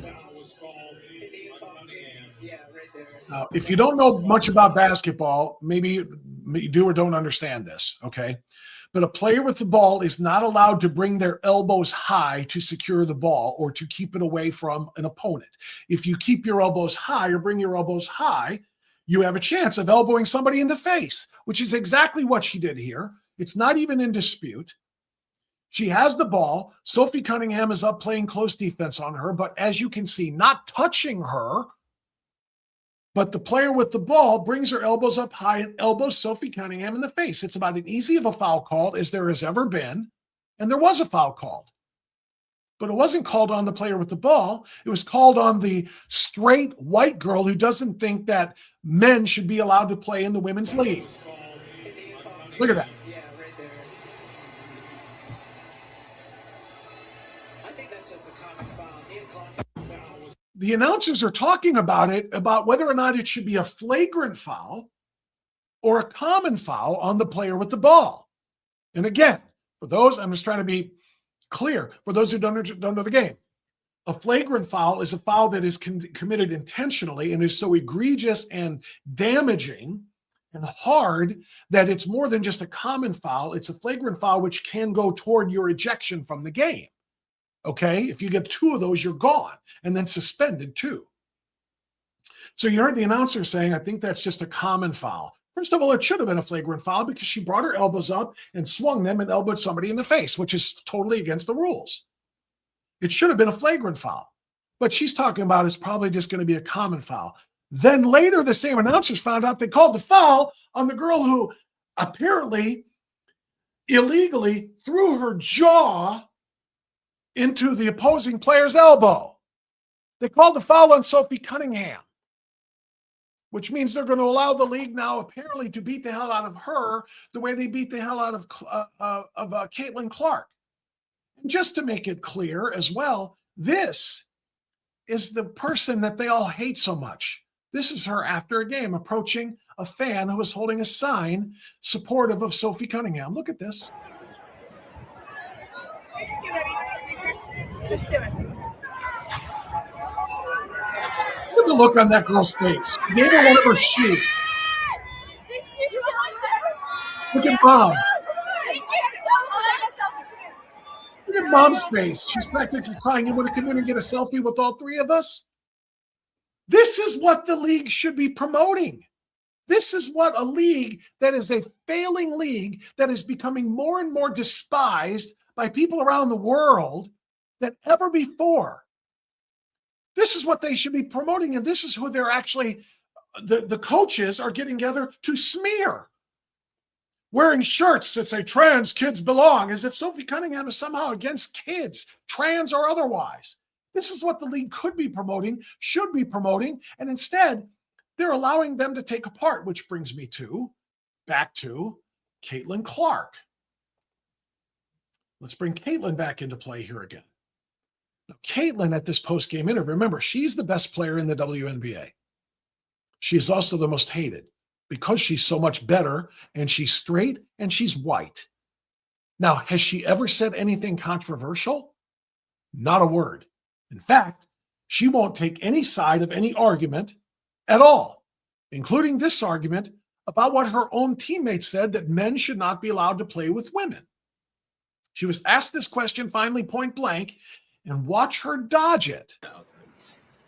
Yeah, right there. Now, if you don't know much about basketball, maybe you do or don't understand this, okay? But a player with the ball is not allowed to bring their elbows high to secure the ball or to keep it away from an opponent. If you keep your elbows high or bring your elbows high, you have a chance of elbowing somebody in the face, which is exactly what she did here. It's not even in dispute. She has the ball. Sophie Cunningham is up playing close defense on her, but as you can see, not touching her. But the player with the ball brings her elbows up high and elbows Sophie Cunningham in the face. It's about as easy of a foul called as there has ever been. And there was a foul called. But it wasn't called on the player with the ball. It was called on the straight white girl who doesn't think that men should be allowed to play in the women's league. Look at that. The announcers are talking about it, about whether or not it should be a flagrant foul or a common foul on the player with the ball. And again, for those, I'm just trying to be clear, for those who don't know the game, a flagrant foul is a foul that is committed intentionally and is so egregious and damaging and hard that it's more than just a common foul. It's a flagrant foul which can go toward your ejection from the game. Okay, if you get 2 of those, you're gone, and then suspended too. So you heard the announcer saying, I think that's just a common foul. First of all, it should have been a flagrant foul because she brought her elbows up and swung them and elbowed somebody in the face, which is totally against the rules. It should have been a flagrant foul, but she's talking about it's probably just going to be a common foul. Then later, the same announcers found out they called the foul on the girl who apparently illegally threw her jaw into the opposing player's elbow. They called the foul on Sophie Cunningham, which means they're going to allow the league now apparently to beat the hell out of her the way they beat the hell out of Caitlin Clark. And just to make it clear as well, this is the person that they all hate so much. This is her after a game approaching a fan who was holding a sign supportive of Sophie Cunningham. Look at this. Just do it. Look at the look on that girl's face. She gave her one of her shoes. Look at mom. Look at mom's face. She's practically crying. You want to come in and get a selfie with all 3 of us? This is what the league should be promoting. This is what a league that is a failing league that is becoming more and more despised by people around the world than ever before. This is what they should be promoting, and this is who they're actually, the coaches are getting together to smear. Wearing shirts that say trans kids belong, as if Sophie Cunningham is somehow against kids, trans or otherwise. This is what the league could be promoting, should be promoting, and instead, they're allowing them to take apart, which brings me back to Caitlin Clark. Let's bring Caitlin back into play here again. Now, Caitlin at this post-game interview, remember, she's the best player in the WNBA. She is also the most hated because she's so much better and she's straight and she's white. Now, has she ever said anything controversial? Not a word. In fact, she won't take any side of any argument at all, including this argument about what her own teammates said, that men should not be allowed to play with women. She was asked this question finally point blank, and watch her dodge it.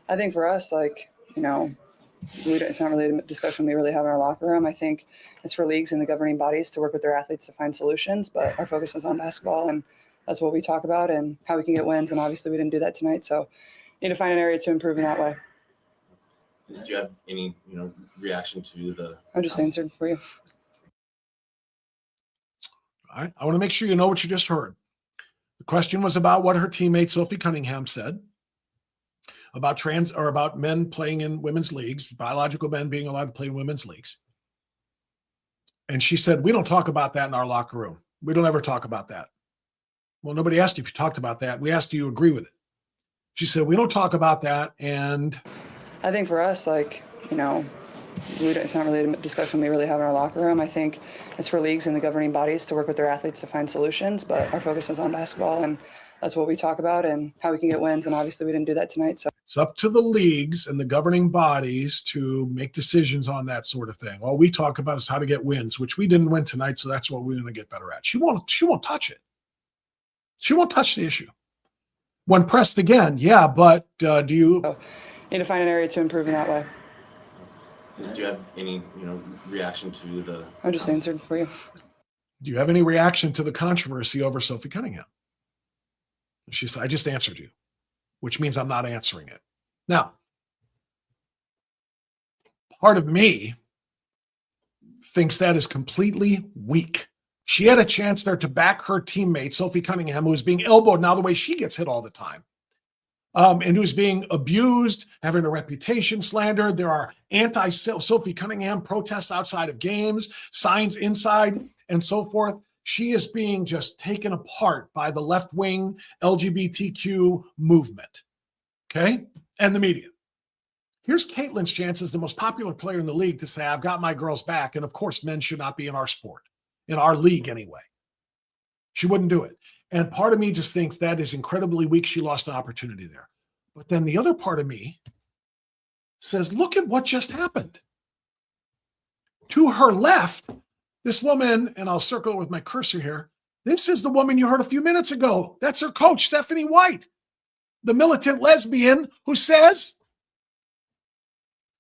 I think for us, it's not really a discussion we really have in our locker room. I think it's for leagues and the governing bodies to work with their athletes to find solutions, but our focus is on basketball, and that's what we talk about and how we can get wins. And obviously we didn't do that tonight, so need to find an area to improve in that way. Do you have any, reaction to the? I just answered for you. All right. I want to make sure you know what you just heard. The question was about what her teammate Sophie Cunningham said about men playing in women's leagues, biological men being allowed to play in women's leagues. And she said, we don't talk about that in our locker room. We don't ever talk about that. Well, nobody asked you if you talked about that. We asked, do you agree with it? She said, we don't talk about that. And I think for us, it's not really a discussion we really have in our locker room. I think it's for leagues and the governing bodies to work with their athletes to find solutions, but our focus is on basketball, and that's what we talk about and how we can get wins. And obviously we didn't do that tonight. So It's up to the leagues and the governing bodies to make decisions on that sort of thing. All we talk about is how to get wins, which we didn't win tonight, so that's what we're going to get better at. She won't touch it. She won't touch the issue. When pressed again, yeah, but do you need to find an area to improve in that way? Do you have any, reaction to the? I just answered for you. Do you have any reaction to the controversy over Sophie Cunningham? She said, I just answered you, which means I'm not answering it. Now, part of me thinks that is completely weak. She had a chance there to back her teammate, Sophie Cunningham, who was being elbowed now the way she gets hit all the time, and who's being abused, having a reputation slandered. There are anti-Sophie Cunningham protests outside of games, signs inside, and so forth. She is being just taken apart by the left-wing LGBTQ movement, okay, and the media. Here's Caitlin's chance as the most popular player in the league to say, I've got my girls back, and of course, men should not be in our sport. In our league anyway. She wouldn't do it. And part of me just thinks that is incredibly weak. She lost an opportunity there. But then the other part of me says, look at what just happened. To her left, this woman, and I'll circle it with my cursor here, this is the woman you heard a few minutes ago. That's her coach, Stephanie White, the militant lesbian who says,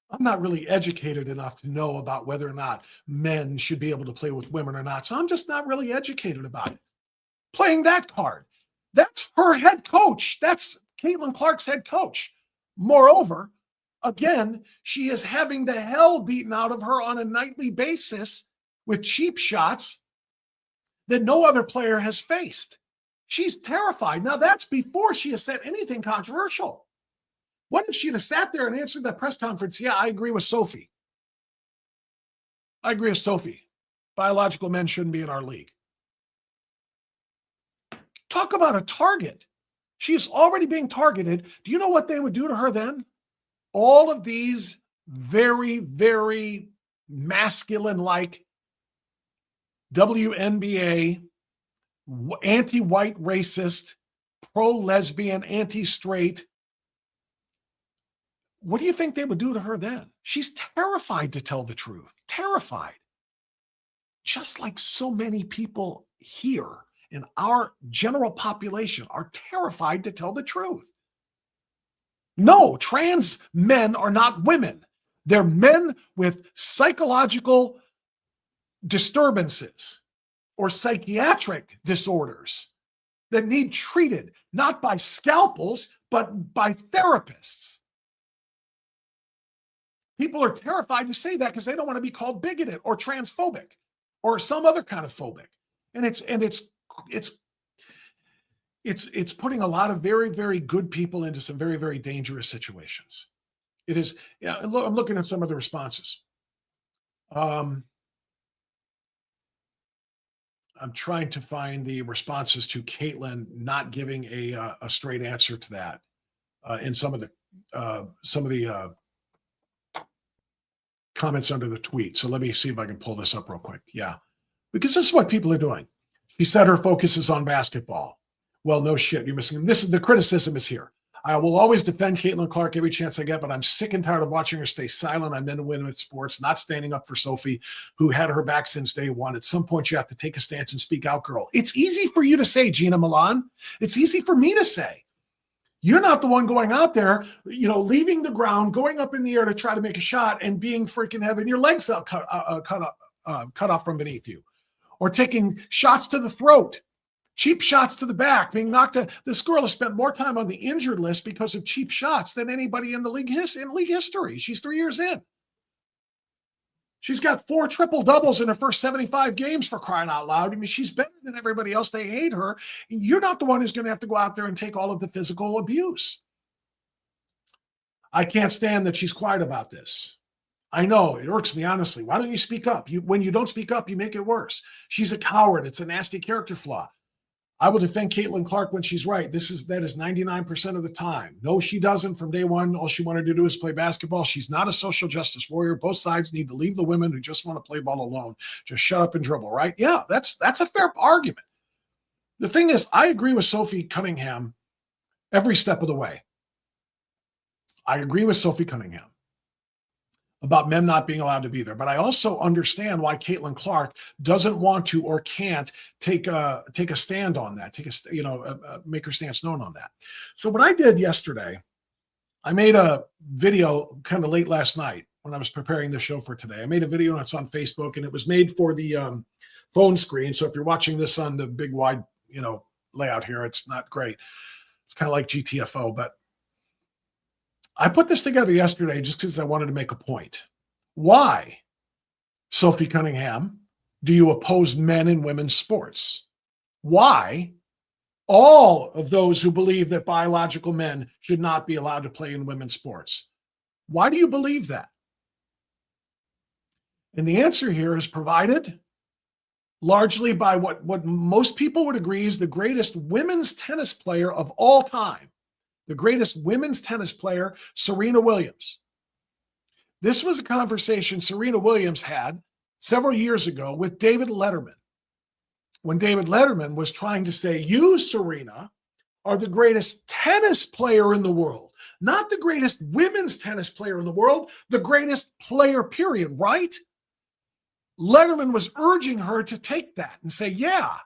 I'm not really educated enough to know about whether or not men should be able to play with women or not. So I'm just not really educated about it. Playing that card. That's her head coach. That's Caitlin Clark's head coach. Moreover, again, she is having the hell beaten out of her on a nightly basis with cheap shots that no other player has faced. She's terrified. Now, that's before she has said anything controversial. What if she'd have sat there and answered that press conference? Yeah, I agree with Sophie. I agree with Sophie. Biological men shouldn't be in our league. Talk about a target. She is already being targeted. Do you know what they would do to her then? All of these very, very masculine-like WNBA, anti-white racist, pro-lesbian, anti-straight. What do you think they would do to her then? She's terrified to tell the truth. Terrified. Just like so many people here in our general population are terrified to tell the truth. No, trans men are not women. They're men with psychological disturbances or psychiatric disorders that need treated, not by scalpels, but by therapists. People are terrified to say that because they don't want to be called bigoted or transphobic or some other kind of phobic. And it's putting a lot of very, very good people into some very, very dangerous situations. It is. Yeah, I'm looking at some of the responses. I'm trying to find the responses to Caitlin not giving a straight answer to that in some of the comments under the tweet. So let me see if I can pull this up real quick. Yeah, because this is what people are doing. She said her focus is on basketball. Well, no shit, you're missing. This is the criticism is here. I will always defend Caitlin Clark every chance I get, but I'm sick and tired of watching her stay silent on men and women in sports, not standing up for Sophie, who had her back since day one. At some point, you have to take a stance and speak out, girl. It's easy for you to say, Gina Milan. It's easy for me to say. You're not the one going out there, leaving the ground, going up in the air to try to make a shot and being freaking having your legs cut off from beneath you, or taking shots to the throat, cheap shots to the back, being knocked out. This girl has spent more time on the injured list because of cheap shots than anybody in the league history. She's 3 years in. She's got 4 triple doubles in her first 75 games, for crying out loud. I mean, she's better than everybody else. They hate her. You're not the one who's going to have to go out there and take all of the physical abuse. I can't stand that she's quiet about this. I know it irks me, honestly. Why don't you speak up? When you don't speak up, you make it worse. She's a coward. It's a nasty character flaw. I will defend Caitlin Clark when she's right. That is 99% of the time. No, she doesn't. From day one, all she wanted to do is play basketball. She's not a social justice warrior. Both sides need to leave the women who just want to play ball alone. Just shut up and dribble, right? Yeah, that's a fair argument. The thing is, I agree with Sophie Cunningham every step of the way. I agree with Sophie Cunningham about men not being allowed to be there. But I also understand why Caitlin Clark doesn't want to or can't take a stand on that, make her stance known on that. So what I did yesterday, I made a video kind of late last night when I was preparing the show for today. I made a video and it's on Facebook, and it was made for the phone screen. So if you're watching this on the big wide, layout here, it's not great. It's kind of like GTFO, but I put this together yesterday just because I wanted to make a point. Why, Sophie Cunningham, do you oppose men in women's sports? Why all of those who believe that biological men should not be allowed to play in women's sports? Why do you believe that? And the answer here is provided largely by what most people would agree is the greatest women's tennis player of all time. The greatest women's tennis player, Serena Williams. This was a conversation Serena Williams had several years ago with David Letterman, when David Letterman was trying to say, you, Serena, are the greatest tennis player in the world, not the greatest women's tennis player in the world, the greatest player, period, right? Letterman was urging her to take that and say, yeah,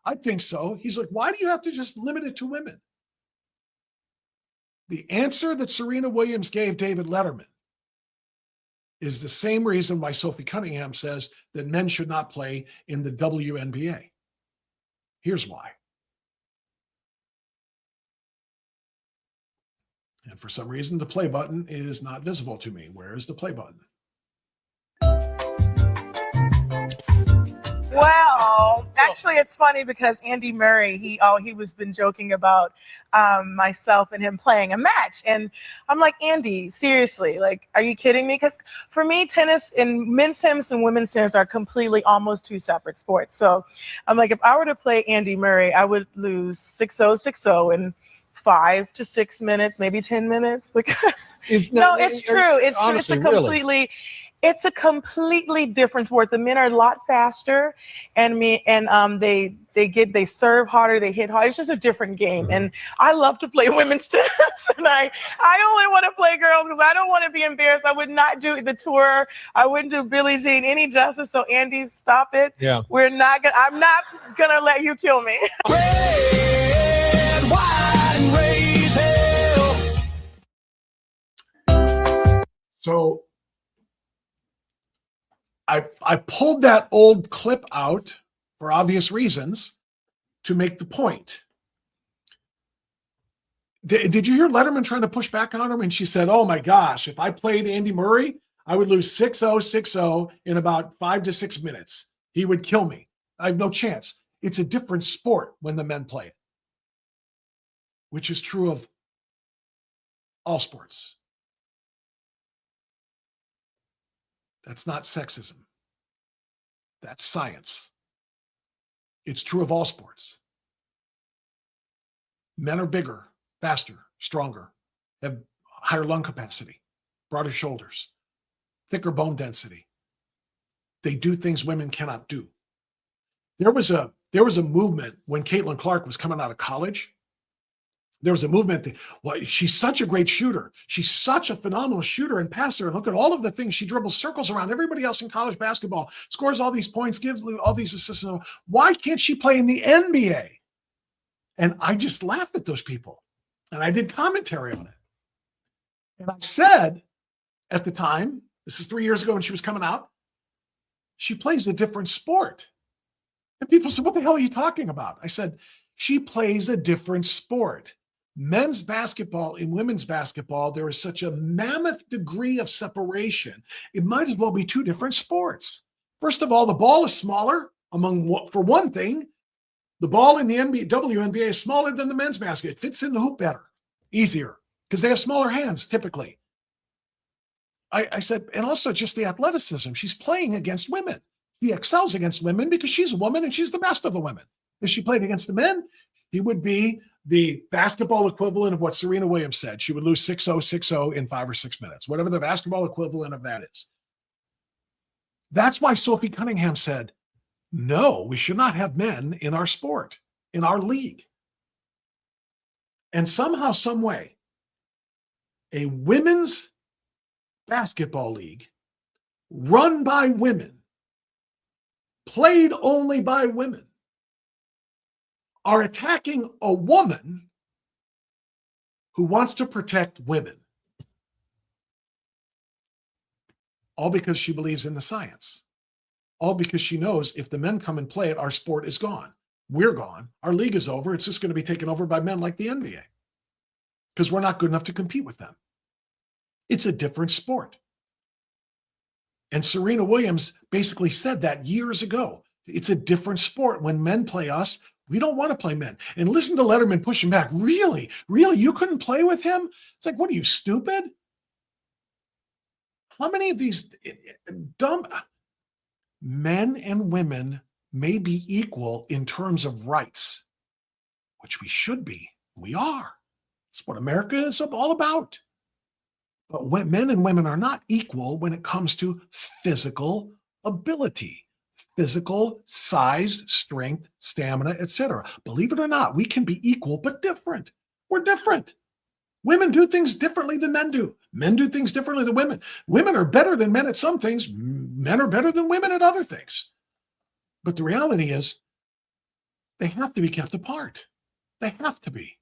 I think so. He's like, why do you have to just limit it to women? The answer that Serena Williams gave David Letterman is the same reason why Sophie Cunningham says that men should not play in the WNBA. Here's why. And for some reason, the play button is not visible to me. Where is the play button? Well, actually, it's funny because Andy Murray, he was been joking about myself and him playing a match. And I'm like, Andy, seriously, like, are you kidding me? Because for me, tennis and men's tennis and women's tennis are completely almost two separate sports. So I'm like, if I were to play Andy Murray, I would lose 6-0, 6-0 in 5 to 6 minutes, maybe 10 minutes. Because no, it's true. It's true. It's a completely. It's a completely different sport. The men are a lot faster, and they serve harder, they hit harder. It's just a different game. And I love to play women's tennis, and I only want to play girls because I don't want to be embarrassed. I would not do the tour. I wouldn't do Billie Jean any justice. So Andy, stop it. Yeah. I'm not gonna let you kill me. Red, white, raise hell. So I pulled that old clip out for obvious reasons to make the point. Did you hear Letterman trying to push back on him? And she said, oh my gosh, if I played Andy Murray, I would lose 6-0, 6-0 in about 5 to 6 minutes. He would kill me. I have no chance. It's a different sport when the men play it, which is true of all sports. That's not sexism. That's science. It's true of all sports. Men are bigger, faster, stronger, have higher lung capacity, broader shoulders, thicker bone density. They do things women cannot do. There was a movement when Caitlin Clark was coming out of college. There was a movement that, well, she's such a great shooter. She's such a phenomenal shooter and passer. And look at all of the things. She dribbles circles around everybody else in college basketball, scores all these points, gives all these assists. Why can't she play in the NBA? And I just laughed at those people. And I did commentary on it. And I said at the time, this is 3 years ago when she was coming out, she plays a different sport. And people said, what the hell are you talking about? I said, she plays a different sport. Men's basketball and women's basketball, there is such a mammoth degree of separation. It might as well be two different sports. First of all, the ball is smaller. For one thing, the ball in the WNBA is smaller than the men's basket. It fits in the hoop better, easier, because they have smaller hands typically. I said, and also just the athleticism. She's playing against women. She excels against women because she's a woman and she's the best of the women. If she played against the men, she would be the basketball equivalent of what Serena Williams said. She would lose 6-0, 6-0 in 5 or 6 minutes, whatever the basketball equivalent of that is. That's why Sophie Cunningham said, no, we should not have men in our sport. in our league. And somehow, some way, a women's basketball league run by women, played only by women, are attacking a woman who wants to protect women. All because she believes in the science. All because she knows if the men come and play it, our sport is gone. We're gone. Our league is over. It's just going to be taken over by men like the NBA because we're not good enough to compete with them. It's a different sport. And Serena Williams basically said that years ago. It's a different sport. When men play us, we don't want to play men. And listen to Letterman pushing back. Really? Really? You couldn't play with him? It's like, what are you, stupid? How many of these dumb men and women may be equal in terms of rights, which we should be. We are. It's what America is all about. But when men and women are not equal when it comes to physical ability, physical size, strength, stamina, etc. Believe it or not, we can be equal but different. We're different. Women do things differently than men do. Men do things differently than women. Women are better than men at some things. Men are better than women at other things. But the reality is, they have to be kept apart. They have to be.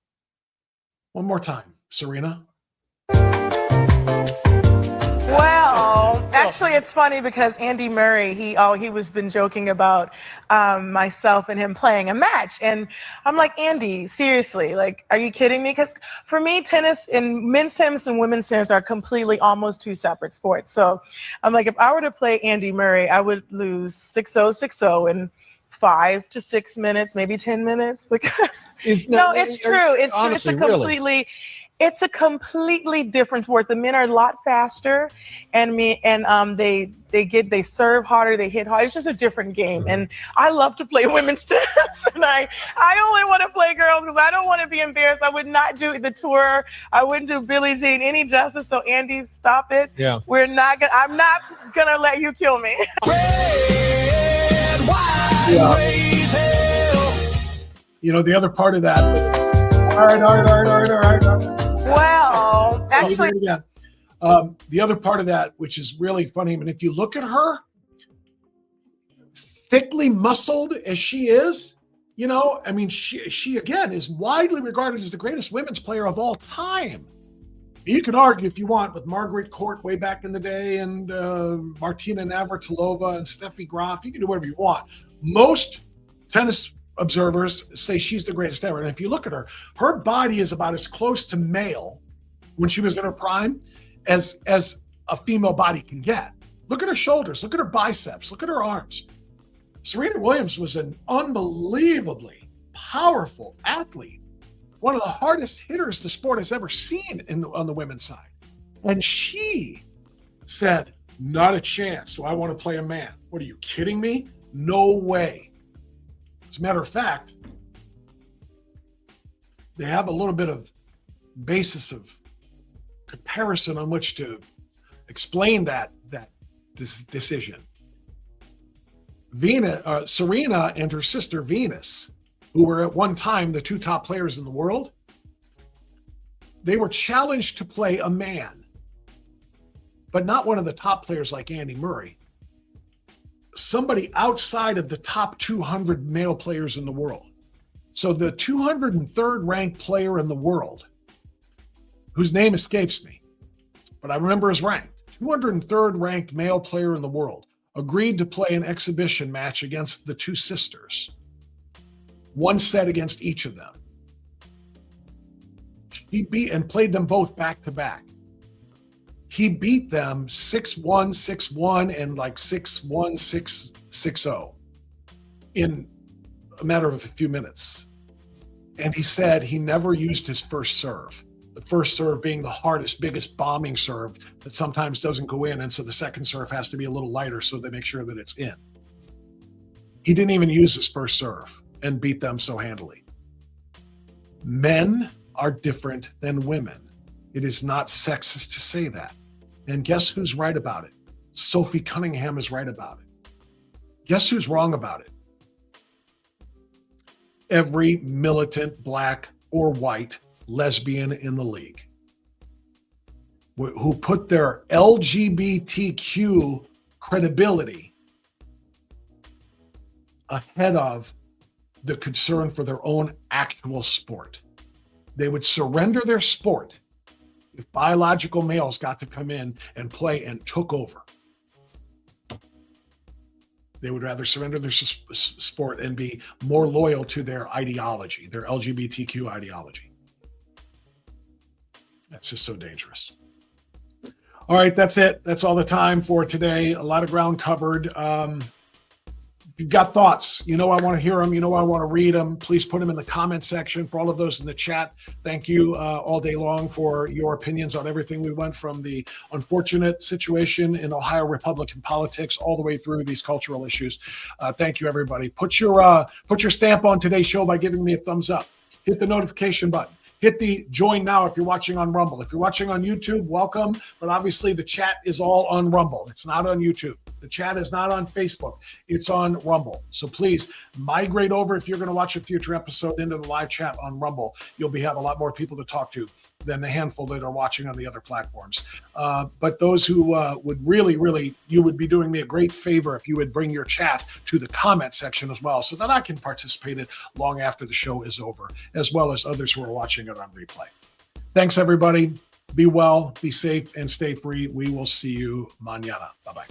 One more time, Serena. Well, actually, it's funny because Andy Murray, he was been joking about myself and him playing a match. And I'm like, Andy, seriously, like, are you kidding me? Because for me, tennis and men's tennis and women's tennis are completely almost two separate sports. So I'm like, if I were to play Andy Murray, I would lose 6-0, 6-0 in 5 to 6 minutes, maybe 10 minutes, because no, it's true. It's true. It's a completely, it's a completely different sport. The men are a lot faster, and they serve harder, they hit harder. It's just a different game. And I love to play women's tennis, and I only want to play girls because I don't want to be embarrassed. I would not do the tour. I wouldn't do Billie Jean any justice. So Andy, stop it. Yeah. I'm not gonna let you kill me. Yeah. You know, the other part of that. All right. Well, actually, the other part of that, which is really funny, I mean, if you look at her, thickly muscled as she is, you know, I mean, she again is widely regarded as the greatest women's player of all time. You can argue if you want with Margaret Court way back in the day and Martina Navratilova and Steffi Graf. You can do whatever you want. Most tennis observers say she's the greatest ever. And if you look at her, her body is about as close to male when she was in her prime as a female body can get. Look at her shoulders. Look at her biceps. Look at her arms. Serena Williams was an unbelievably powerful athlete. One of the hardest hitters the sport has ever seen on the women's side. And she said, not a chance. Do I want to play a man? What, are you kidding me? No way. As a matter of fact, they have a little bit of basis of comparison on which to explain that decision. Serena and her sister Venus, who were at one time the two top players in the world, they were challenged to play a man, but not one of the top players like Andy Murray. Somebody outside of the top 200 male players in the world. So the 203rd ranked player in the world, whose name escapes me, but I remember his rank, 203rd ranked male player in the world, agreed to play an exhibition match against the two sisters. One set against each of them. He beat and played them both back to back. He beat them 6-1, 6-1, and like 6-1, 6-0 in a matter of a few minutes. And he said he never used his first serve. The first serve being the hardest, biggest bombing serve that sometimes doesn't go in. And so the second serve has to be a little lighter so they make sure that it's in. He didn't even use his first serve and beat them so handily. Men are different than women. It is not sexist to say that. And guess who's right about it? Sophie Cunningham is right about it. Guess who's wrong about it? every militant black or white lesbian in the league, who put their LGBTQ credibility ahead of the concern for their own actual sport. They would surrender their sport if biological males got to come in and play and took over. They would rather surrender their sport and be more loyal to their ideology, their LGBTQ ideology. That's just so dangerous. All right, that's it. That's all the time for today. A lot of ground covered. If you've got thoughts, I want to hear them. I want to read them. Please put them in the comment section. For all of those in the chat, thank you all day long for your opinions on everything. We went from the unfortunate situation in Ohio Republican politics all the way through these cultural issues. Thank you, everybody. Put your stamp on today's show by giving me a thumbs up. Hit the notification button. Hit the join now if you're watching on Rumble. If you're watching on YouTube, welcome. But obviously the chat is all on Rumble. It's not on YouTube. The chat is not on Facebook. It's on Rumble. So please migrate over if you're going to watch a future episode into the live chat on Rumble. You'll have a lot more people to talk to than the handful that are watching on the other platforms. But those who would really, you would be doing me a great favor if you would bring your chat to the comment section as well, so that I can participate in it long after the show is over, as well as others who are watching it on replay. Thanks, everybody. Be well, be safe, and stay free. We will see you mañana. Bye-bye.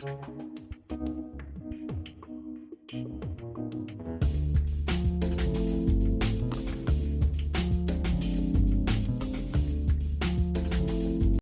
Thank you.